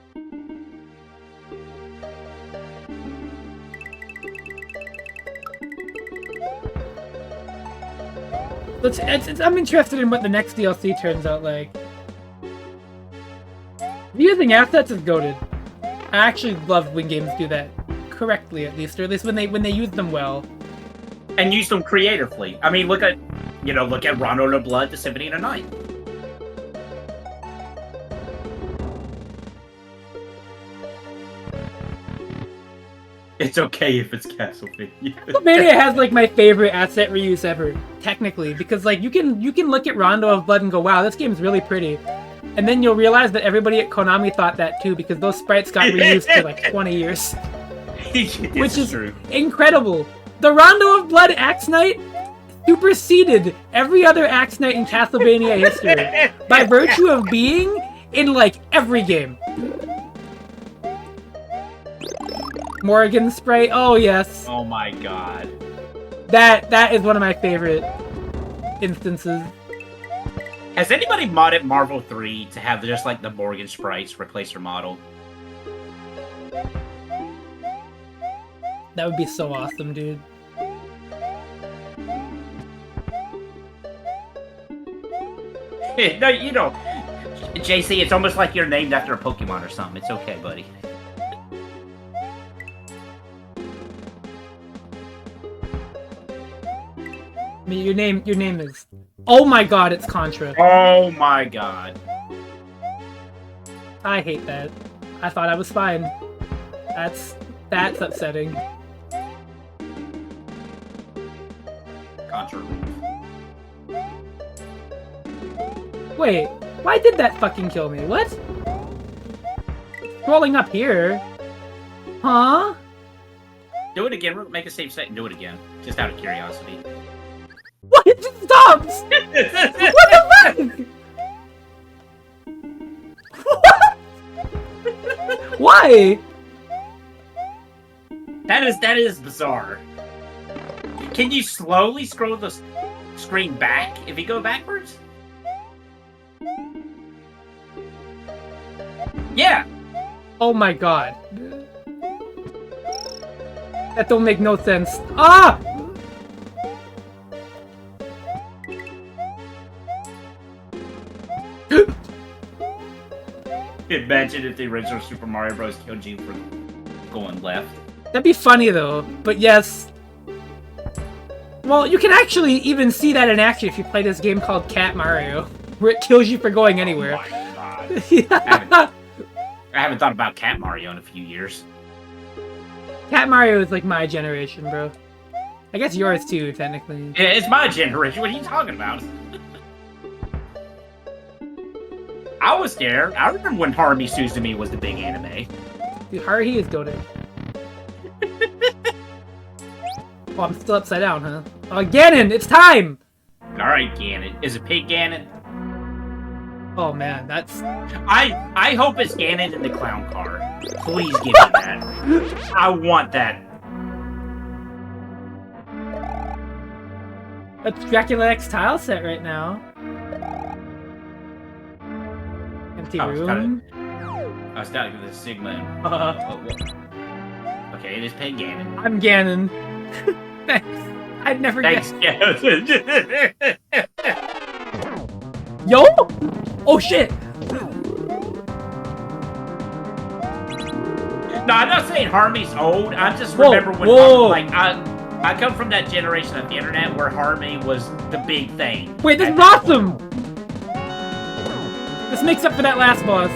I'm interested in what the next DLC turns out like. Using assets is goated. I actually love when games do that correctly, at least, or at least when they use them well. And use them creatively. I mean, look at Rondo the Blood, the Symphony of the Night. It's okay if it's Castlevania. Castlevania has like my favorite asset reuse ever, technically, because like you can look at Rondo of Blood and go, wow, this game's really pretty. And then you'll realize that everybody at Konami thought that too, because those sprites got reused for like 20 years. Which is true. Incredible. The Rondo of Blood Axe Knight superseded every other Axe Knight in Castlevania history by virtue of being in like every game. Morgan sprite, oh yes. Oh my god. That is one of my favorite instances. Has anybody modded Marvel 3 to have just like the Morgan sprites replace her model? That would be so awesome, dude. No, JC, it's almost like you're named after a Pokemon or something. It's okay, buddy. I mean, your name is... Oh my god, it's Contra. Oh my god. I hate that. I thought I was fine. That's upsetting. Contra. Wait, why did that fucking kill me? What? Scrolling up here. Huh? Do it again. Make a safe set and do it again. Just out of curiosity. What? It just stops! What the fuck? What? Why? That is bizarre. Can you slowly scroll the screen back if you go backwards? Yeah. Oh my god. That don't make no sense. Ah! Imagine if the original Super Mario Bros. Killed you for going left. That'd be funny though, but yes. Well, you can actually even see that in action if you play this game called Cat Mario, where it kills you for going anywhere. Oh my god. Yeah. I haven't thought about Cat Mario in a few years. Cat Mario is like my generation, bro. I guess yours too, technically. Yeah, it's my generation. What are you talking about? I was there. I remember when Haruhi Suzume was the big anime. Dude, Haruhi is goated. Oh, I'm still upside down, huh? Oh, Ganon, it's time! Alright, Ganon. Is it Pig Ganon? Oh man, that's... I hope it's Ganon in the clown car. Please give me that. I want that. That's Dracula X tile set right now. Empty room. I was down to the Sigma. Okay, it is Pig Ganon. I'm Ganon. Thanks. I'd never guess. Ganon. Yo! Oh shit! No, I'm not saying Haruhi's old. I just remember when I come from that generation of the internet where harmony was the big thing. Wait, this is awesome! This makes up for that last boss.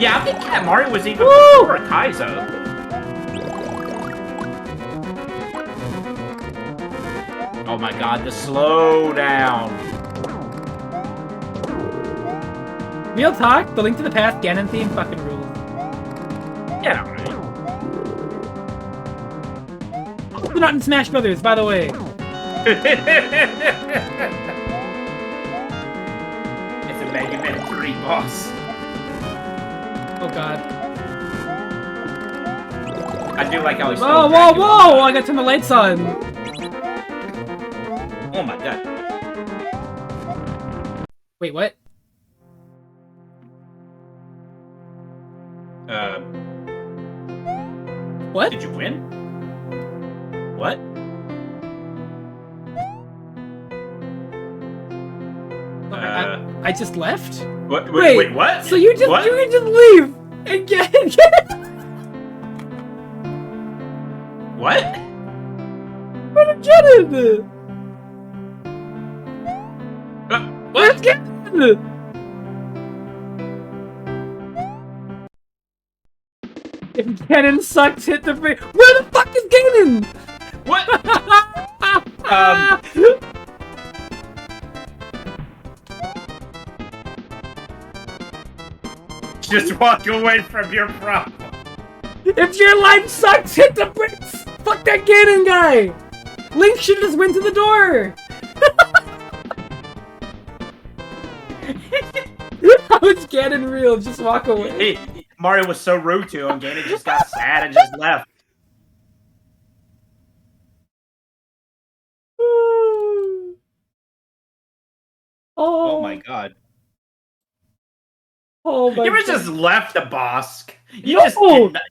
Yeah, I think Cat Mario was even before Kaizo. Oh my god, the slowdown. Real talk, the Link to the Past Ganon theme fucking rules. Yeah, alright. Also not in Smash Brothers, by the way. It's a Mega Man 3 boss. Oh god. I do like how he's Whoa, whoa, whoa! I got to turn the lights on. Oh my god. Wait, what? What? Did you win? What? I just left? Wait, what? So you can just leave and get What? Where did Ganon? Where's What? Ganon? If Ganon sucks, hit the frame. Where the fuck is Ganon? What? Just walk away from your problem. If your life sucks, hit the bricks! Fuck that Ganon guy! Link should just went to the door! How is Ganon real? Just walk away. Hey, Mario was so rude to him, Ganon just got sad and just left. Oh my god. Oh my You god. just left the boss. You No! just did not.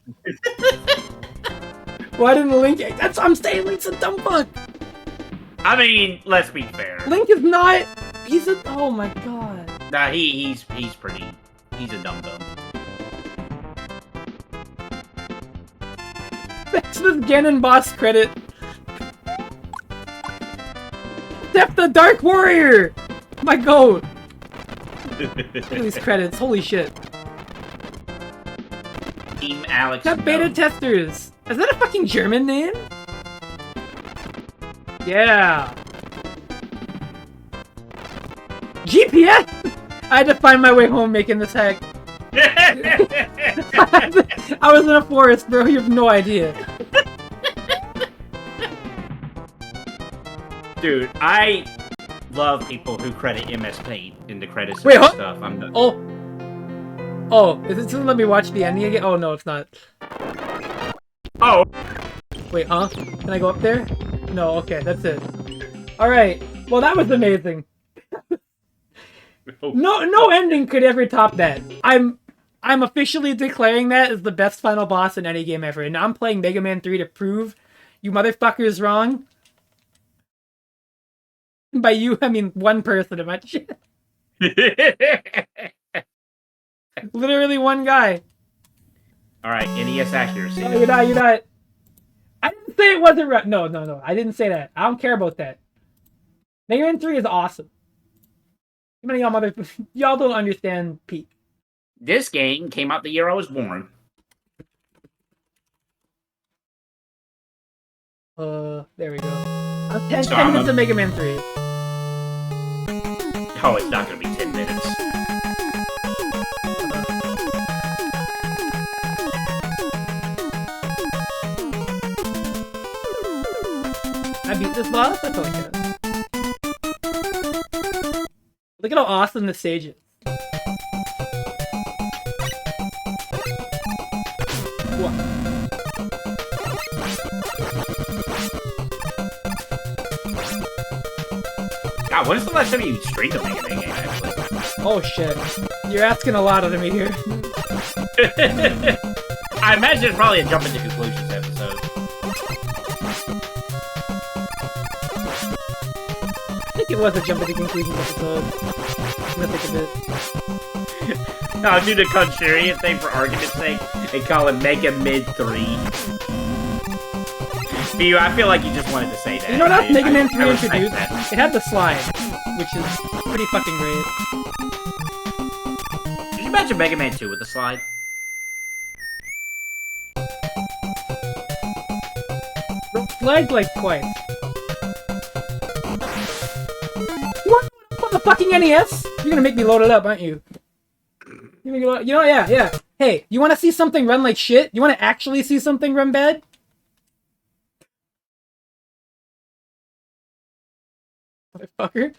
Why didn't Link... That's what I'm saying, Link's a dumb fuck! I mean, let's be fair. Link is not... He's a... Oh my god. Nah, he's pretty... He's a dum-dum. Thanks for this Ganon boss credit. Step the Dark Warrior! My goat! Look at these credits, holy shit. Team Alex. Got beta testers! Is that a fucking German name? Yeah! GPS! I had to find my way home making this hack. I was in a forest, bro, you have no idea. Dude, I love people who credit MS Paint in the credits Wait, and huh? stuff. I'm the... Oh, is it gonna let me watch the ending again? Oh no, it's not. Oh! Wait, huh? Can I go up there? No, okay, that's it. Alright, well that was amazing. No ending could ever top that. I'm officially declaring that as the best final boss in any game ever, and I'm playing Mega Man 3 to prove you motherfuckers wrong. By you, I mean one person, am I? Literally one guy. Alright, NES accuracy. No, you're not. I didn't say it wasn't right. No, I didn't say that. I don't care about that. Mega Man 3 is awesome. How many of y'all y'all don't understand peak. This game came out the year I was born. There we go. 10 minutes of Mega Man 3. Oh, it's not gonna be 10 minutes. I beat this boss? That's all I care. Look at how awesome this stage is. What? God, when is the last time you streamed a Mega Man game, actually? Oh shit. You're asking a lot of me here. I imagine it's probably a jump into conclusions episode. I think it was a jump into conclusions episode. come to think of it. No, do the contrarian thing for argument's sake and call it Mega Mid 3. You, I feel like you just wanted to say that. You know what else Mega Man 3 introduced? That. It had the slide, which is pretty fucking great. Can you imagine Mega Man 2 with the slide? Flagged like twice. What? On the fucking NES? You're gonna make me load it up, aren't you? You know, yeah. Hey, you wanna see something run like shit? You wanna actually see something run bad? Motherfucker.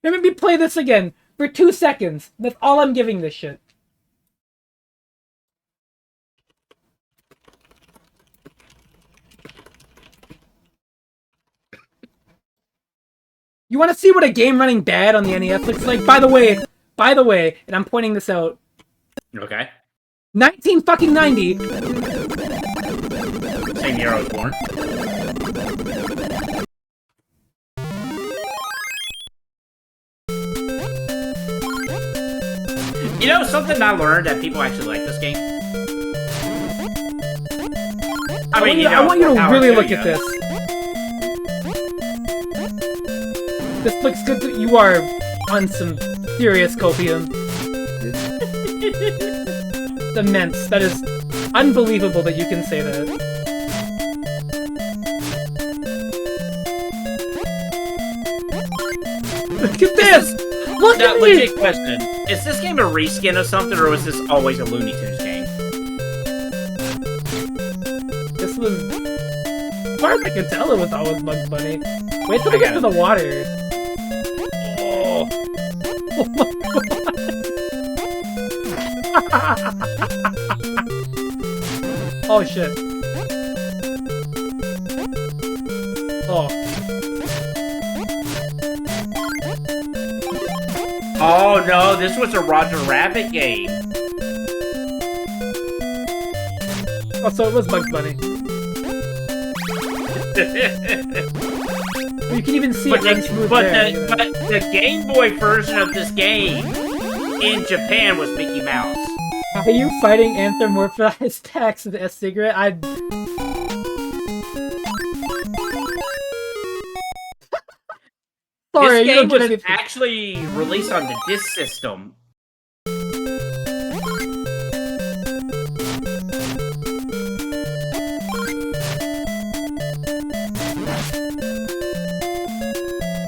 Let me play this again for 2 seconds. That's all I'm giving this shit. You want to see what a game running bad on the NES looks like? By the way, and I'm pointing this out. Okay. 1990. Same year I was born. You know, something I learned that people actually like this game. I want you to really look at this. This looks good. You are on some serious copium. It's immense. That is unbelievable that you can say that. Look at this! Look at me! Legit question. Is this game a reskin of something, or was this always a Looney Tunes game? This was... As far as I can tell, it was always Bugs Bunny. Wait till we get to the water. Oh. Oh my god. Oh shit. Oh. Oh no, this was a Roger Rabbit game. Oh, so it was Bugs Bunny. You can even see it run smooth there. But the Game Boy version of this game in Japan was Mickey Mouse. Are you fighting anthropomorphized packs with a cigarette? Sorry, this game was anything. actually released on the disc system.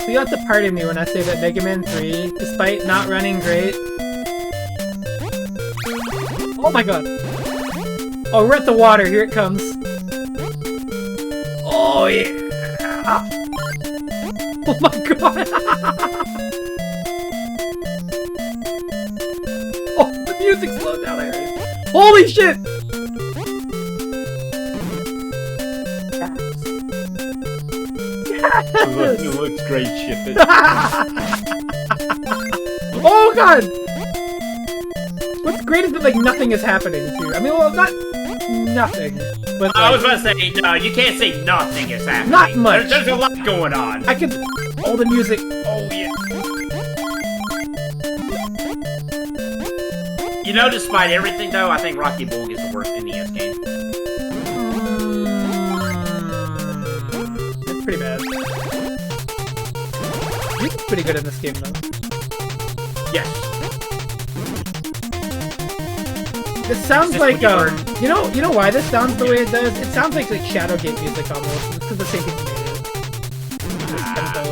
So you have to pardon me when I say that Mega Man 3, despite not running great... Oh my god! Oh, we're at the water, here it comes. Oh yeah! Oh my god! Oh, the music slowed down there. Holy shit! Yes! It looks great, ship it. Oh god! What's great is that like nothing is happening to you. I mean, well, not nothing, but I was about to say, no, you can't say nothing is happening. Not much. There's a lot going on. I can. All the music. Oh yeah. You know, despite everything, though, I think Rocky Bull is the worst NES game. It's pretty bad. Music's pretty good in this game, though. Yes. This sounds like you know why this sounds the way it does? It sounds like Shadowgate music almost. It's because the same people made it. This tempo.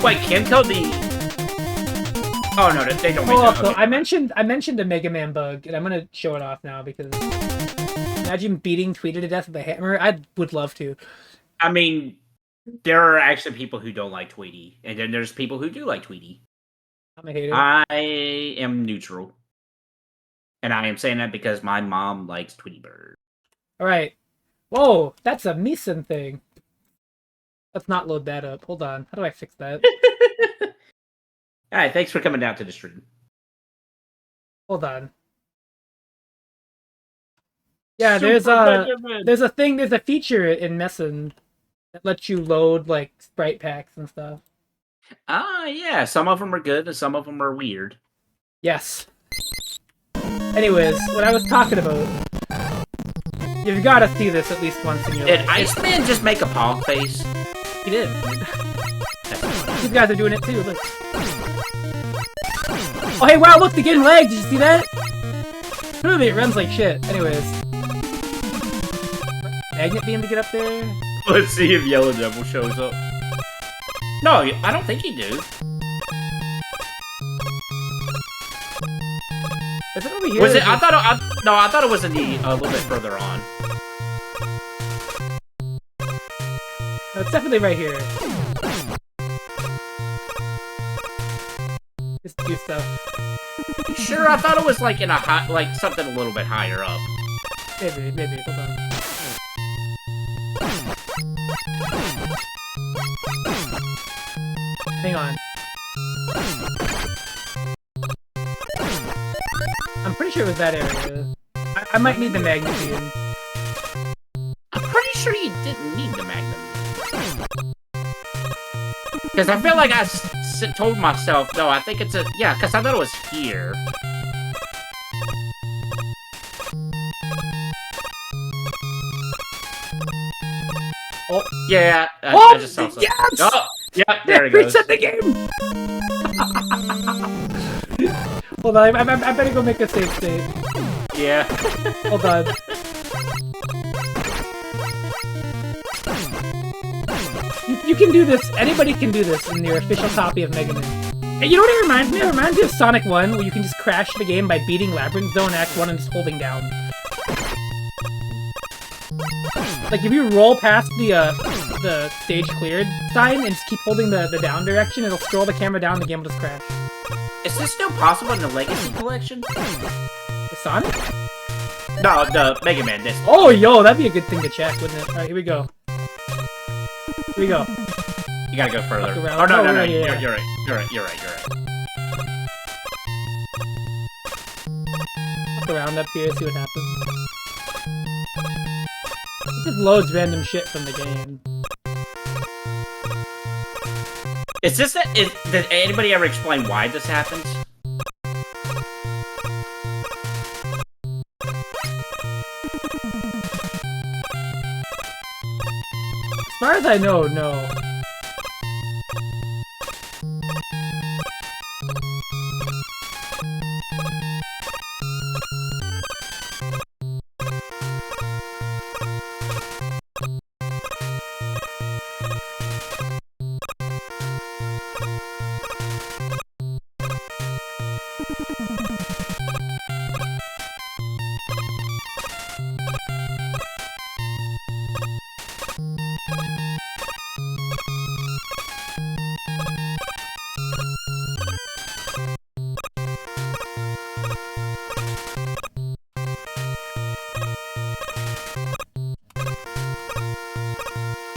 Wait, Kimco the... Oh no, they don't make Oh, that. so Okay. I mentioned a Mega Man bug, and I'm gonna show it off now because imagine beating Tweety to death with a hammer. I would love to. I mean, there are actually people who don't like Tweety, and then there's people who do like Tweety. I'm a hater. I am neutral. And I am saying that because my mom likes Tweety Bird. Alright. Whoa, that's a Meeson thing. Let's not load that up. Hold on. How do I fix that? Alright, thanks for coming down to the stream. Hold on. Yeah, there's a feature in Messen that lets you load like sprite packs and stuff. Ah, yeah. Some of them are good, and some of them are weird. Yes. Anyways, what I was talking about. You've got to see this at least once in your life. Did Iceman just make a paw face? He did. These guys are doing it too. Look. Oh hey, wow! Look, the game lagged. Did you see that? Clearly, it runs like shit. Anyways, magnet beam to get up there. Let's see if Yellow Devil shows up. No, I don't think he do. Is it over here? Was it? I thought it was in the a little bit further on. No, it's definitely right here. Just do stuff. Sure, I thought it was like in a high, like something a little bit higher up. Maybe. Hold on. Hang on. I'm pretty sure it was that area. I might need the magnet beam. I'm pretty sure you didn't need the magnet. Because I feel like I told myself, no, I think it's a... Yeah, because I thought it was here. Oh, yeah. I just saw something. Yes! Oh, yeah, there it goes. Reset the game! Hold on, I better go make a save state. Yeah. Hold on. You can do this. Anybody can do this in your official copy of Mega Man. And you know what it reminds me of? It reminds me of Sonic 1, where you can just crash the game by beating Labyrinth Zone Act 1 and just holding down. Like, if you roll past the stage cleared sign and just keep holding the down direction, it'll scroll the camera down and the game will just crash. Is this still possible in the Legacy Collection? The Sonic? No, the Mega Man disc. Oh, yo, that'd be a good thing to check, wouldn't it? Alright, here we go. Here we go. You gotta go further. Oh, no, yeah. You're right. Look around up here, see what happens. It just loads random shit from the game. Is this did anybody ever explain why this happens? As far as I know, no.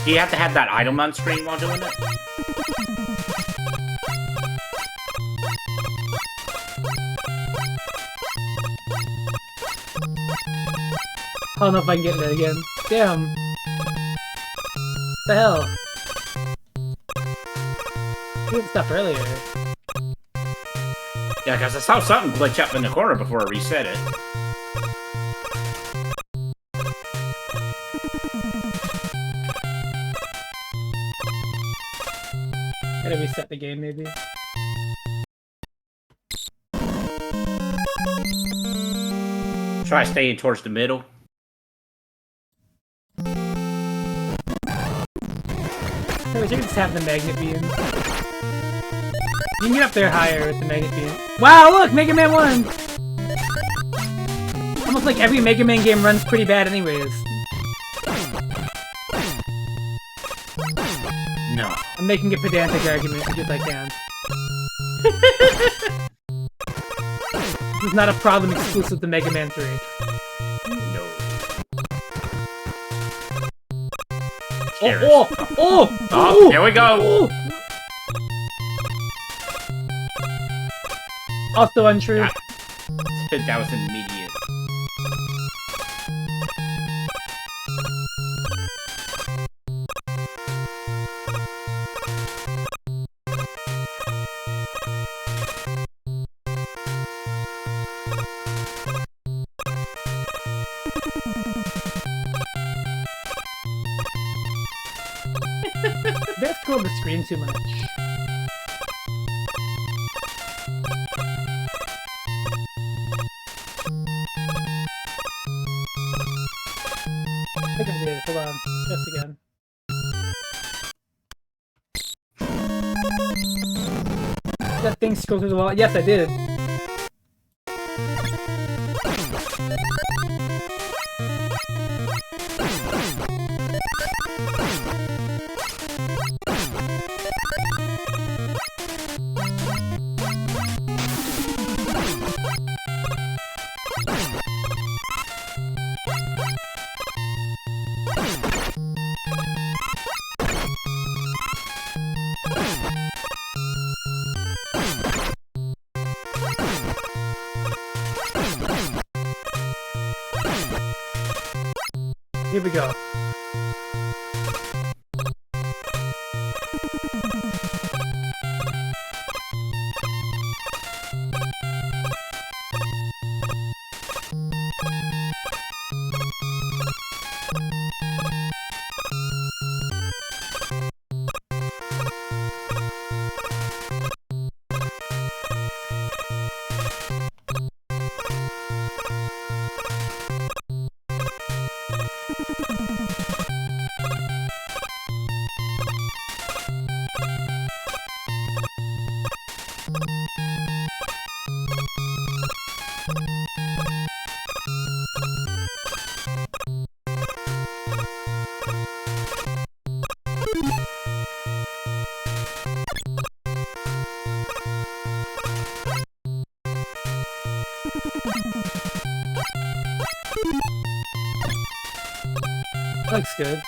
Do you have to have that item on screen while doing it? I don't know if I can get there again. Damn. What the hell? Doing stuff earlier. Yeah, because I saw something glitch up in the corner before I reset it. Gotta reset the game, maybe. Try staying towards the middle. We should just have the magnet beam. You can get up there higher with the magnet beam. Wow, look! Mega Man 1! Almost like every Mega Man game runs pretty bad anyways. No. I'm making a pedantic argument because I can. This is not a problem exclusive to Mega Man 3. No. Oh, here we go! Also untrue. That was immediate. scroll the screen too much. I think I did. Hold on. Just again. That thing scroll through the wall. Yes, I did. Here we go. Looks good.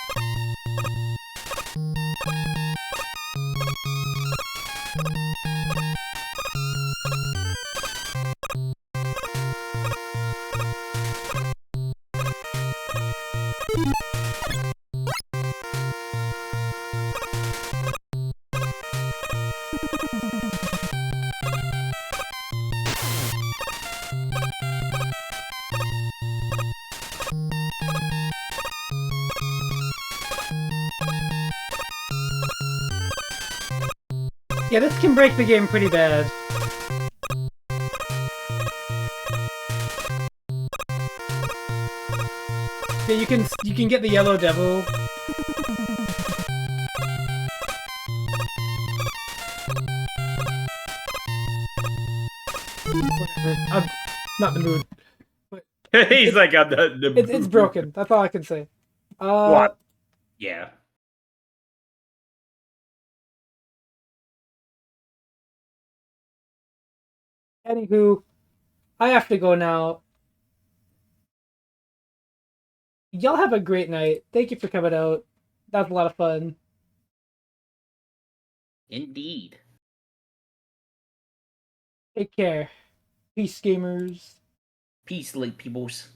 Yeah, this can break the game pretty bad. Yeah, you can get the yellow devil. Whatever. I'm not in the mood. But He's like on the it's broken. That's all I can say. What? Yeah. Anywho, I have to go now. Y'all have a great night. Thank you for coming out. That was a lot of fun. Indeed. Take care. Peace, gamers. Peace, late peoples.